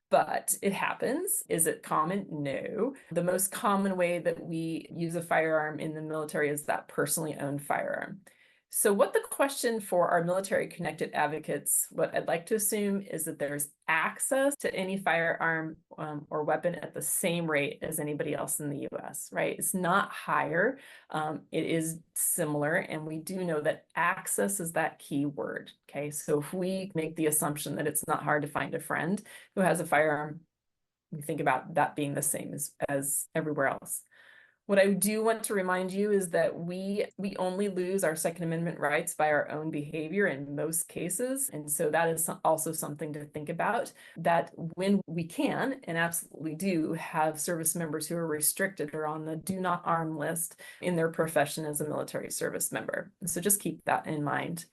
S1: But it happens. Is it common? No. The most common way that we use a firearm in the military is that personally owned firearm. So what the question for our military connected advocates, what I'd like to assume is that there's access to any firearm or weapon at the same rate as anybody else in the US, right? It's not higher, it is similar, and we do know that access is that key word, okay? So if we make the assumption that it's not hard to find a friend who has a firearm, we think about that being the same as everywhere else. What I do want to remind you is that we only lose our Second Amendment rights by our own behavior in most cases. And so that is also something to think about, that when we can, and absolutely do, have service members who are restricted or on the do not arm list in their profession as a military service member. So just keep that in mind.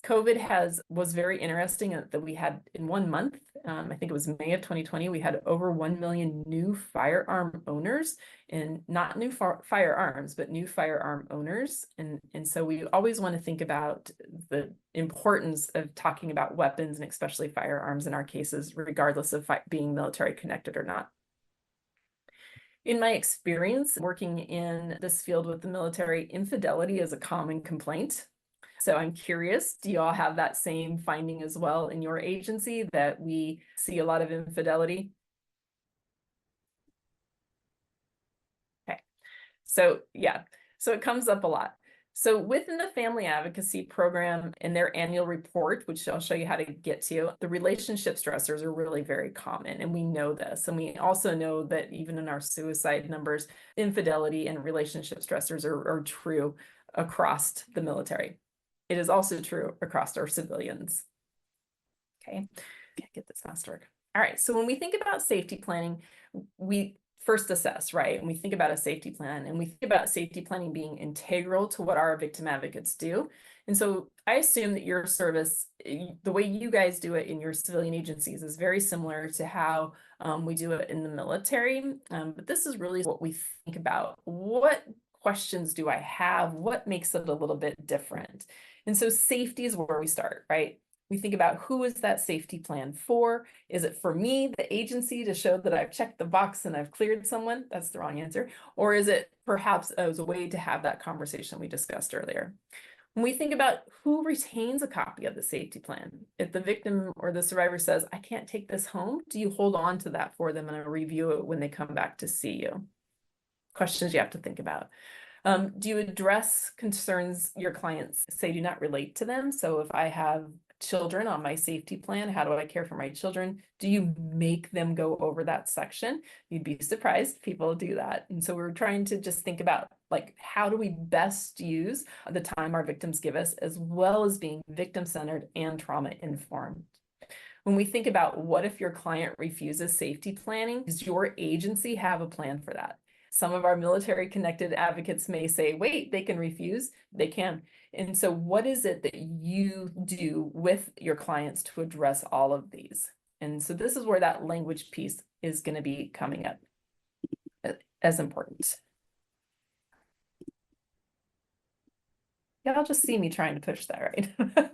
S1: COVID was very interesting that we had in 1 month, I think it was May of 2020, we had over 1 million new firearm owners, and not new firearms, but new firearm owners. And so we always want to think about the importance of talking about weapons and especially firearms in our cases, regardless of being military connected or not. In my experience working in this field with the military, infidelity is a common complaint. So I'm curious, do you all have that same finding as well in your agency, that we see a lot of infidelity? Okay, so yeah, so it comes up a lot. So within the family advocacy program in their annual report, which I'll show you how to get to, the relationship stressors are really very common, and we know this. And we also know that even in our suicide numbers, infidelity and relationship stressors are true across the military. It is also true across our civilians. Okay, get this mouse to work. All right, so when we think about safety planning, we first assess, right? And we think about a safety plan, and we think about safety planning being integral to what our victim advocates do. And so I assume that your service, the way you guys do it in your civilian agencies, is very similar to how we do it in the military. But this is really what we think about. What questions do I have? What makes it a little bit different? And so safety is where we start, right? We think about, who is that safety plan for? Is it for me, the agency, to show that I've checked the box and I've cleared someone? That's the wrong answer. Or is it perhaps as a way to have that conversation we discussed earlier? When we think about who retains a copy of the safety plan, if the victim or the survivor says, I can't take this home, do you hold on to that for them and review it when they come back to see you? Questions you have to think about. Do you address concerns your clients say do not relate to them? So if I have children on my safety plan? How do I care for my children? Do you make them go over that section? You'd be surprised people do that. And so we're trying to just think about, like, how do we best use the time our victims give us, as well as being victim-centered and trauma-informed. When we think about what if your client refuses safety planning, does your agency have a plan for that? Some of our military connected advocates may say, wait, they can refuse. They can. And so what is it that you do with your clients to address all of these? And so this is where that language piece is going to be coming up as important. Y'all just see me trying to push that, right?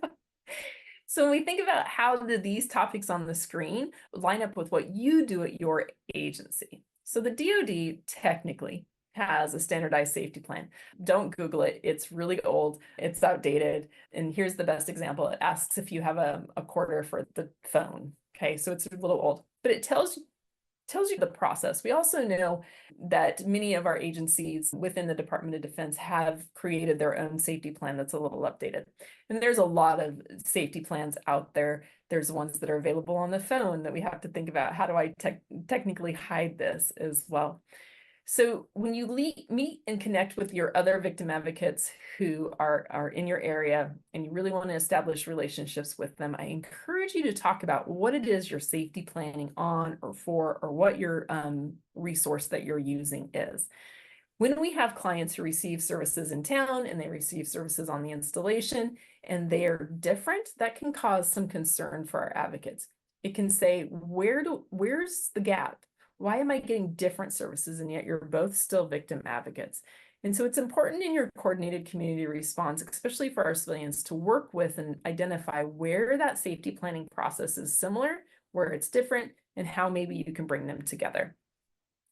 S1: So when we think about how do these topics on the screen line up with what you do at your agency. So the DoD technically has a standardized safety plan. Don't Google it. It's really old. It's outdated. And here's the best example. It asks if you have a quarter for the phone. Okay, so it's a little old, but it tells you the process. We also know that many of our agencies within the Department of Defense have created their own safety plan that's a little updated. And there's a lot of safety plans out there. There's ones that are available on the phone that we have to think about, how do I technically hide this as well? So when you meet and connect with your other victim advocates who are in your area and you really want to establish relationships with them, I encourage you to talk about what it is you're safety planning on or for, or what your resource that you're using is. When we have clients who receive services in town and they receive services on the installation and they are different, that can cause some concern for our advocates. It can say, where's the gap? Why am I getting different services and yet you're both still victim advocates? And so it's important in your coordinated community response, especially for our civilians, to work with and identify where that safety planning process is similar, where it's different, and how maybe you can bring them together.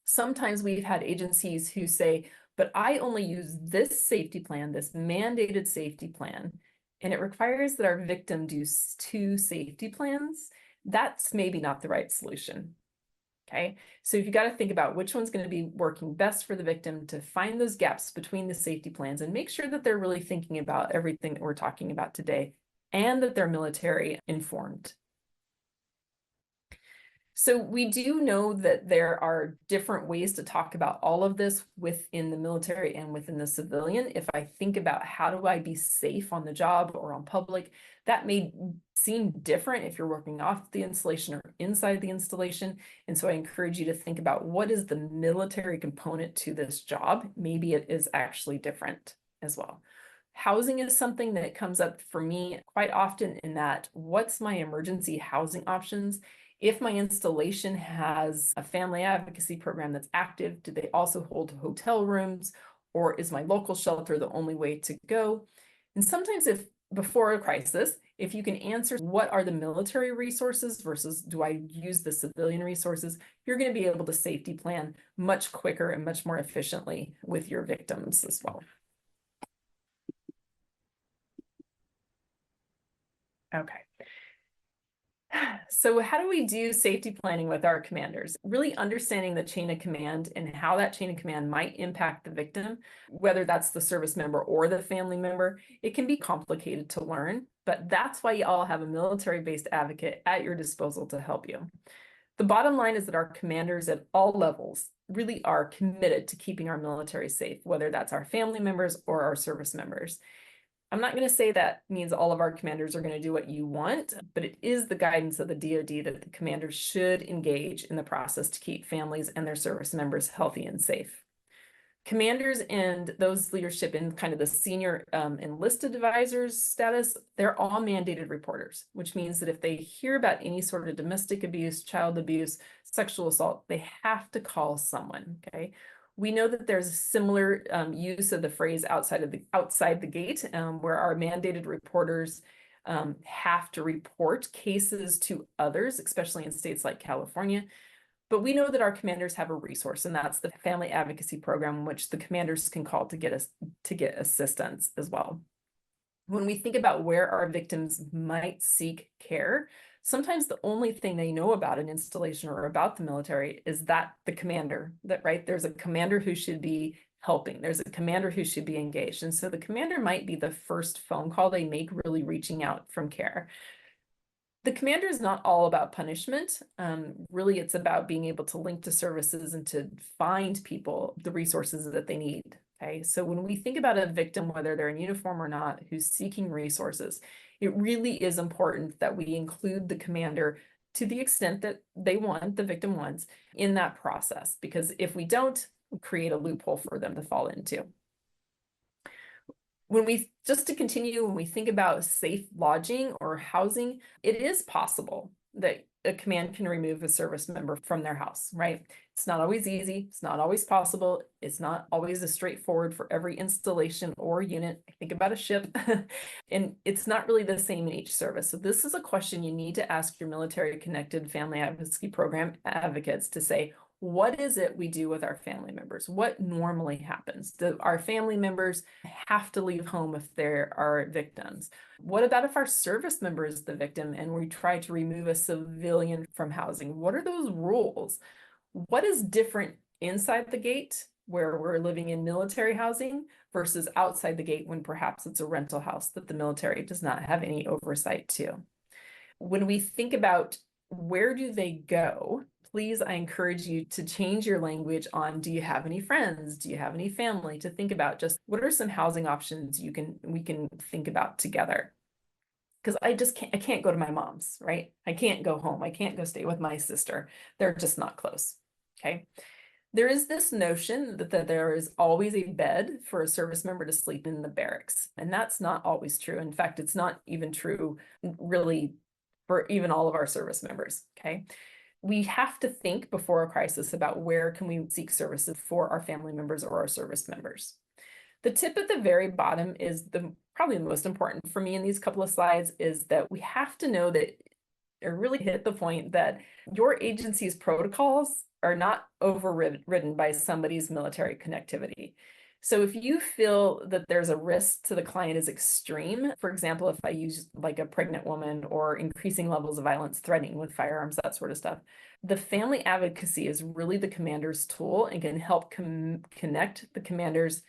S1: Sometimes we've had agencies who say, but I only use this safety plan, this mandated safety plan, and it requires that our victim do 2 safety plans. That's maybe not the right solution. Okay, so you got to think about which one's going to be working best for the victim to find those gaps between the safety plans and make sure that they're really thinking about everything that we're talking about today and that they're military informed. So we do know that there are different ways to talk about all of this within the military and within the civilian. If I think about how do I be safe on the job or on public, that may seem different if you're working off the installation or inside the installation. And so I encourage you to think about what is the military component to this job. Maybe it is actually different as well. Housing is something that comes up for me quite often in that, what's my emergency housing options? If my installation has a family advocacy program that's active, do they also hold hotel rooms, or is my local shelter the only way to go? And sometimes if before a crisis, if you can answer what are the military resources versus do I use the civilian resources, you're going to be able to safety plan much quicker and much more efficiently with your victims as well. Okay. So how do we do safety planning with our commanders? Really understanding the chain of command and how that chain of command might impact the victim, whether that's the service member or the family member. It can be complicated to learn, but that's why you all have a military-based advocate at your disposal to help you. The bottom line is that our commanders at all levels really are committed to keeping our military safe, whether that's our family members or our service members. I'm not going to say that means all of our commanders are going to do what you want, but it is the guidance of the DoD that the commanders should engage in the process to keep families and their service members healthy and safe. Commanders and those leadership in kind of the senior enlisted advisors status, they're all mandated reporters, which means that if they hear about any sort of domestic abuse, child abuse, sexual assault, they have to call someone, okay? We know that there's a similar use of the phrase outside the gate, where our mandated reporters have to report cases to others, especially in states like California. But we know that our commanders have a resource, and that's the family advocacy program, which the commanders can call to get assistance as well. When we think about where our victims might seek care, sometimes the only thing they know about an installation or about the military is that the commander, right? There's a commander who should be helping. There's a commander who should be engaged. And so the commander might be the first phone call they make really reaching out from care. The commander is not all about punishment. Really, it's about being able to link to services and to find people the resources that they need. Okay, so when we think about a victim, whether they're in uniform or not, who's seeking resources, it really is important that we include the commander to the extent that the victim wants, in that process. Because if we don't, we create a loophole for them to fall into. Just to continue, when we think about safe lodging or housing, it is possible that a command can remove a service member from their house, right? It's not always easy. It's not always possible. It's not always as straightforward for every installation or unit. Think about a ship, and it's not really the same in each service. So this is a question you need to ask your military connected family advocacy program advocates to say, what is it we do with our family members? What normally happens? Do our family members have to leave home if there are victims? What about if our service member is the victim and we try to remove a civilian from housing? What are those rules? What is different inside the gate where we're living in military housing versus outside the gate when perhaps it's a rental house that the military does not have any oversight to? When we think about where do they go, please, I encourage you to change your language on, do you have any friends? Do you have any family? To think about just what are some housing options we can think about together. Because I can't go to my mom's, right? I can't go home. I can't go stay with my sister. They're just not close, okay? There is this notion that there is always a bed for a service member to sleep in the barracks, and that's not always true. In fact, it's not even true really for even all of our service members, okay? We have to think before a crisis about where can we seek services for our family members or our service members. The tip at the very bottom is probably the most important for me in these couple of slides, is that we have to know that, or really hit the point that your agency's protocols are not overridden by somebody's military connectivity. So if you feel that there's a risk to the client is extreme, for example, if I use like a pregnant woman or increasing levels of violence, threatening with firearms, that sort of stuff, the family advocacy is really the commander's tool and can help connect the commanders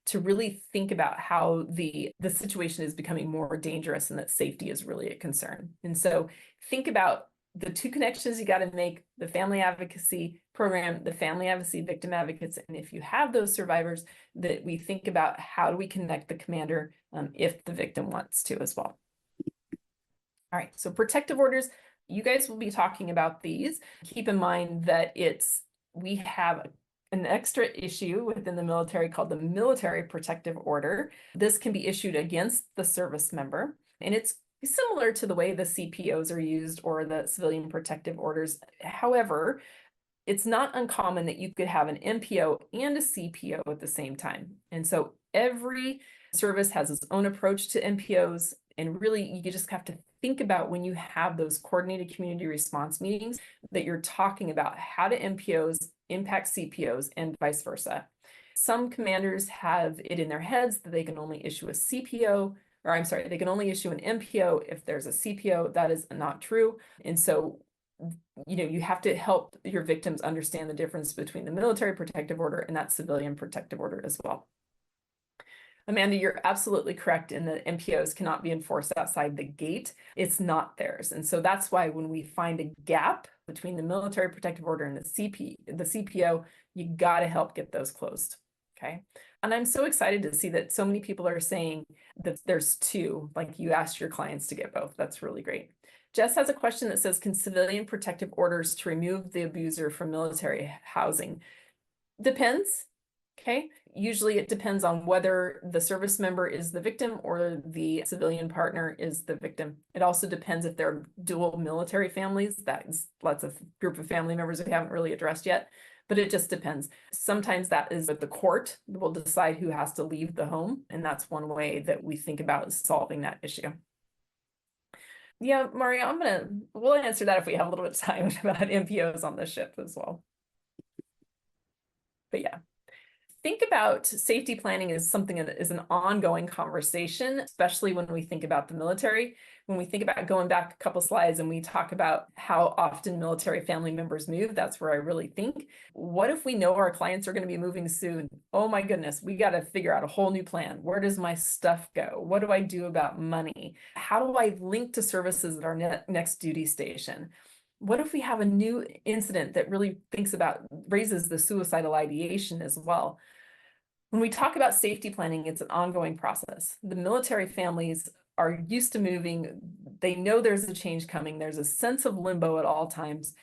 S1: to really think about how the situation is becoming more dangerous and that safety is really a concern. And so think about the two connections you got to make: the family advocacy program, the family advocacy victim advocates. And if you have those survivors, that we think about how do we connect the commander if the victim wants to as well. All right, so protective orders, you guys will be talking about these. Keep in mind that we have an extra issue within the military called the military protective order. This can be issued against the service member, and it's similar to the way the CPOs are used or the civilian protective orders. However, it's not uncommon that you could have an MPO and a CPO at the same time. And so every service has its own approach to MPOs, and really you just have to think about, when you have those coordinated community response meetings, that you're talking about how do MPOs impact CPOs and vice versa. Some commanders have it in their heads that they can only issue a CPO, or I'm sorry, they can only issue an MPO if there's a CPO. That is not true. And so, you have to help your victims understand the difference between the military protective order and that civilian protective order as well. Amanda, you're absolutely correct in that MPOs cannot be enforced outside the gate. It's not theirs. And so that's why when we find a gap between the military protective order and the CPO, you got to help get those closed. Okay. And I'm so excited to see that so many people are saying that there's two, like you asked your clients to get both. That's really great. Jess has a question that says, can civilian protective orders to remove the abuser from military housing? Depends. Okay. Usually it depends on whether the service member is the victim or the civilian partner is the victim. It also depends if they're dual military families. That's lots of group of family members we haven't really addressed yet, but it just depends. Sometimes that is that the court will decide who has to leave the home. And that's one way that we think about solving that issue. Yeah, Mario, we'll answer that if we have a little bit of time about MPOs on the ship as well. But yeah. think about safety planning as something that is an ongoing conversation, especially when we think about the military. When we think about going back a couple slides and we talk about how often military family members move, that's where I really think, what if we know our clients are going to be moving soon? Oh my goodness, we got to figure out a whole new plan. Where does my stuff go? What do I do about money? How do I link to services at our next duty station? What if we have a new incident that really raises the suicidal ideation as well? When we talk about safety planning, it's an ongoing process. The military families are used to moving. They know there's a change coming. There's a sense of limbo at all times.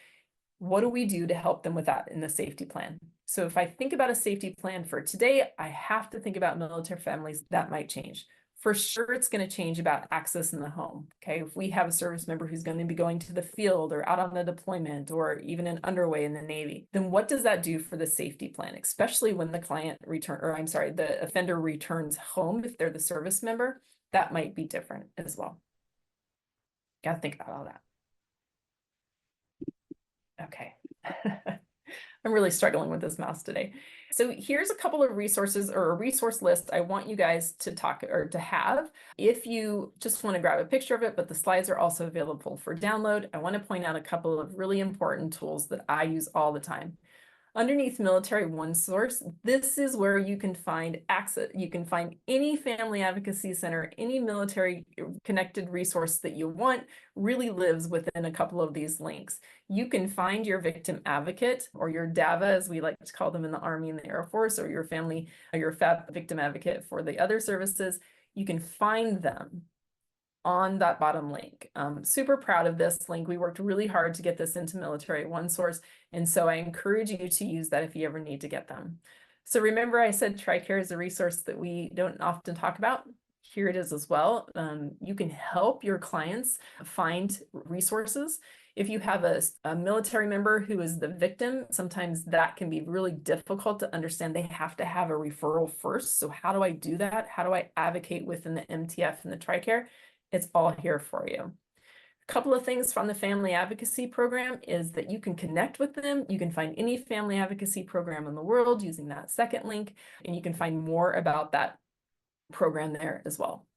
S1: What do we do to help them with that in the safety plan? So if I think about a safety plan for today, I have to think about military families that might change. For sure, it's going to change about access in the home. Okay, if we have a service member who's going to be going to the field or out on a deployment or even an underway in the Navy, then what does that do for the safety plan, especially when the the offender returns home if they're the service member? That might be different as well. Got to think about all that. Okay. I'm really struggling with this mouse today. So here's a couple of resources or a resource list I want you guys to talk or to have. If you just want to grab a picture of it, but the slides are also available for download, I want to point out a couple of really important tools that I use all the time. Underneath Military One Source, this is where you can find access. You can find any family advocacy center, any military connected resource that you want really lives within a couple of these links. You can find your victim advocate or your DAVA, as we like to call them in the Army and the Air Force, or your family, or your FAP victim advocate for the other services. You can find them on that bottom link. Super proud of this link. We worked really hard to get this into Military One Source, and so I encourage you to use that if you ever need to get them. So remember I said TRICARE is a resource that we don't often talk about. Here it is as well. You can help your clients find resources. If you have a military member who is the victim, sometimes that can be really difficult to understand. They have to have a referral first. So how do I do that? How do I advocate within the MTF and the TRICARE? It's all here for you. A couple of things from the family advocacy program is that you can connect with them. You can find any family advocacy program in the world using that second link, and you can find more about that program there as well.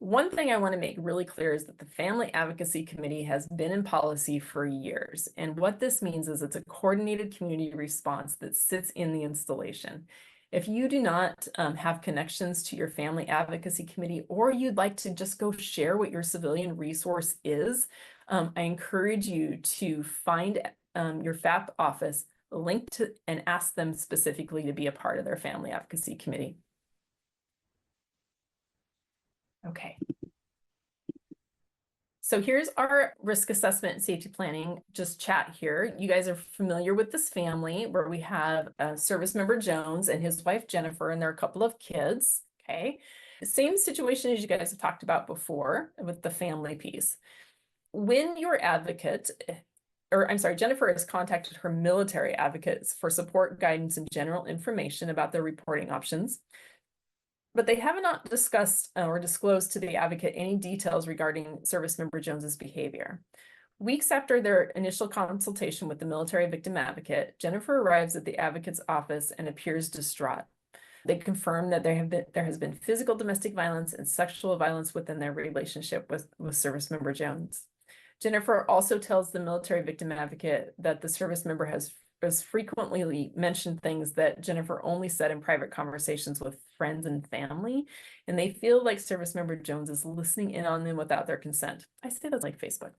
S1: One thing I want to make really clear is that the Family Advocacy Committee has been in policy for years. And what this means is it's a coordinated community response that sits in the installation. If you do not have connections to your Family Advocacy Committee, or you'd like to just go share what your civilian resource is, I encourage you to find your FAP office, link to, and ask them specifically to be a part of their Family Advocacy Committee. Okay. So here's our risk assessment and safety planning, just chat here. You guys are familiar with this family where we have service member Jones and his wife Jennifer, and there are a couple of kids, okay? Same situation as you guys have talked about before with the family piece. When your advocate, or I'm sorry, Jennifer has contacted her military advocates for support, guidance, and general information about their reporting options, but they have not discussed or disclosed to the advocate any details regarding service member Jones's behavior. Weeks after their initial consultation with the military victim advocate, Jennifer arrives at the advocate's office and appears distraught. They confirm that there has been physical domestic violence and sexual violence within their relationship with service member Jones. Jennifer also tells the military victim advocate that the service member has frequently mentioned things that Jennifer only said in private conversations with friends and family, and they feel like service member Jones is listening in on them without their consent. I say that's like Facebook.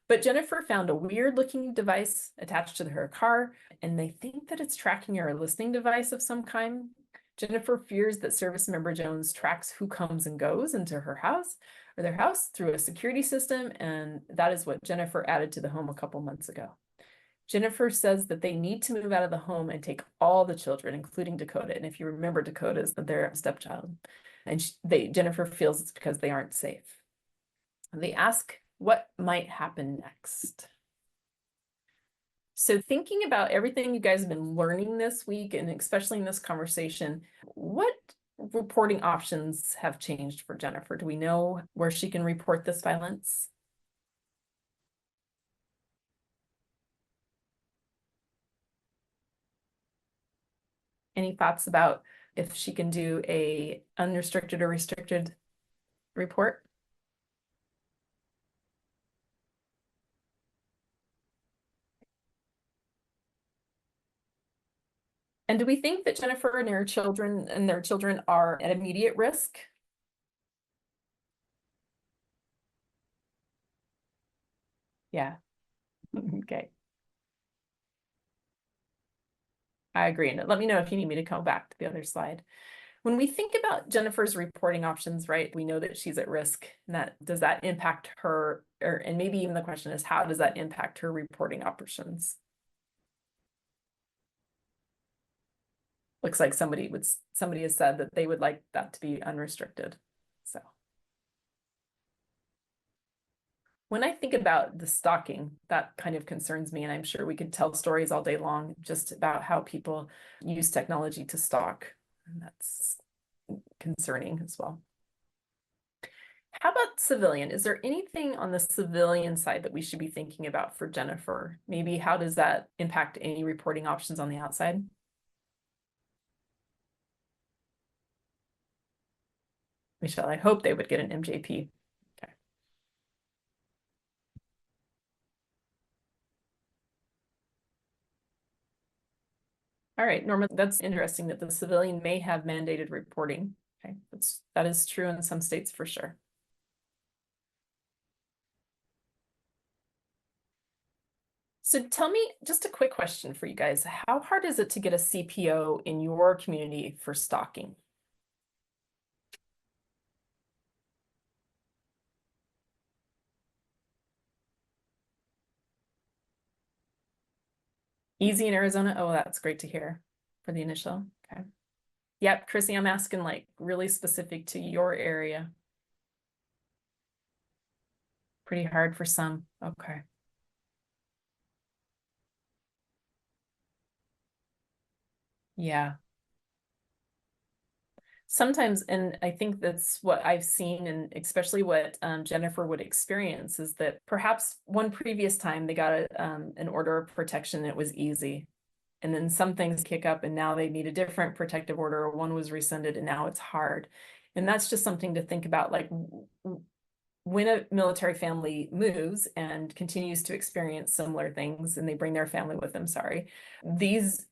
S1: But Jennifer found a weird looking device attached to her car, and they think that it's tracking or a listening device of some kind. Jennifer fears that service member Jones tracks who comes and goes into her house or their house through a security system, and that is what Jennifer added to the home a couple months ago. Jennifer says that they need to move out of the home and take all the children, including Dakota. And if you remember, Dakota is their stepchild. And Jennifer feels it's because they aren't safe. And they ask what might happen next. So thinking about everything you guys have been learning this week, and especially in this conversation, what reporting options have changed for Jennifer? Do we know where she can report this violence? Any thoughts about if she can do a unrestricted or restricted report. And do we think that Jennifer and their children are at immediate risk? Yeah. Okay. I agree. And let me know if you need me to come back to the other slide. When we think about Jennifer's reporting options, right, we know that she's at risk. And does that impact her, and maybe even the question is, how does that impact her reporting options? Looks like somebody has said that they would like that to be unrestricted. So when I think about the stalking, that kind of concerns me, and I'm sure we could tell stories all day long just about how people use technology to stalk, and that's concerning as well. How about civilian? Is there anything on the civilian side that we should be thinking about for Jennifer? Maybe how does that impact any reporting options on the outside? Michelle, I hope they would get an MJP. Okay. All right, Norma, that's interesting that the civilian may have mandated reporting. Okay, that is true in some states for sure. So tell me, just a quick question for you guys. How hard is it to get a CPO in your community for stalking? Easy in Arizona? Oh, that's great to hear for the initial. Okay. Yep, Chrissy, I'm asking like really specific to your area. Pretty hard for some. Okay. Yeah. Sometimes, and I think that's what I've seen, and especially what Jennifer would experience, is that perhaps one previous time they got an order of protection and it was easy. And then some things kick up and now they need a different protective order, or one was rescinded and now it's hard. And that's just something to think about, like when a military family moves and continues to experience similar things and they bring their family with them, these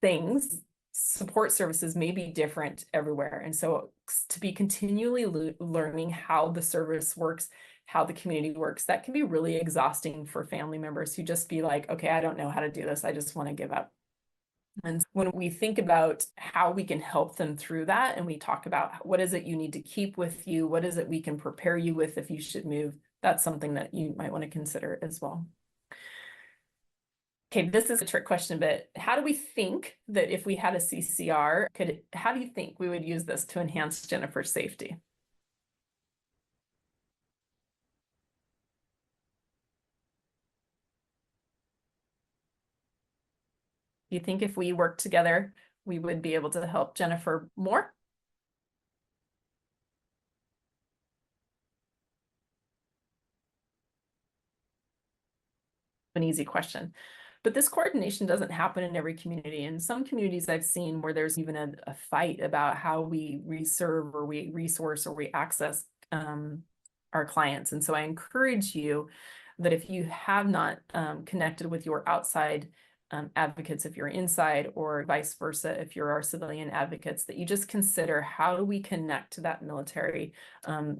S1: things, support services may be different everywhere. And so to be continually learning how the service works, how the community works, that can be really exhausting for family members who just be like, okay, I don't know how to do this. I just want to give up. And when we think about how we can help them through that, and we talk about what is it you need to keep with you, what is it we can prepare you with if you should move, that's something that you might want to consider as well. Okay, this is a trick question, but how do we think that if we had a CCR, how do you think we would use this to enhance Jennifer's safety? Do you think if we worked together, we would be able to help Jennifer more? An easy question. But this coordination doesn't happen in every community. In some communities I've seen where there's even a fight about how we reserve or we resource or we access our clients. And so I encourage you that if you have not connected with your outside advocates, if you're inside, or vice versa, if you're our civilian advocates, that you just consider how do we connect to that military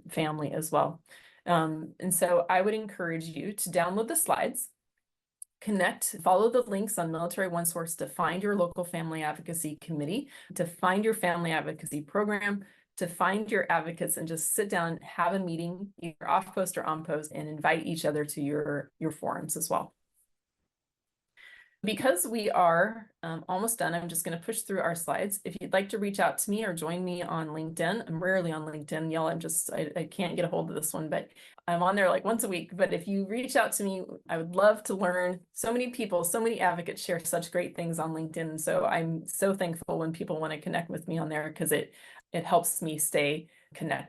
S1: family as well. And so I would encourage you to download the slides, connect, follow the links on Military OneSource to find your local family advocacy committee, to find your family advocacy program, to find your advocates, and just sit down, have a meeting, either off post or on post, and invite each other to your forums as well. Because we are almost done, I'm just going to push through our slides. If you'd like to reach out to me or join me on LinkedIn, I'm rarely on LinkedIn, y'all. I can't get a hold of this one, but I'm on there like once a week. But if you reach out to me, I would love to learn. So many people, so many advocates share such great things on LinkedIn. So I'm so thankful when people want to connect with me on there, because it helps me stay connected.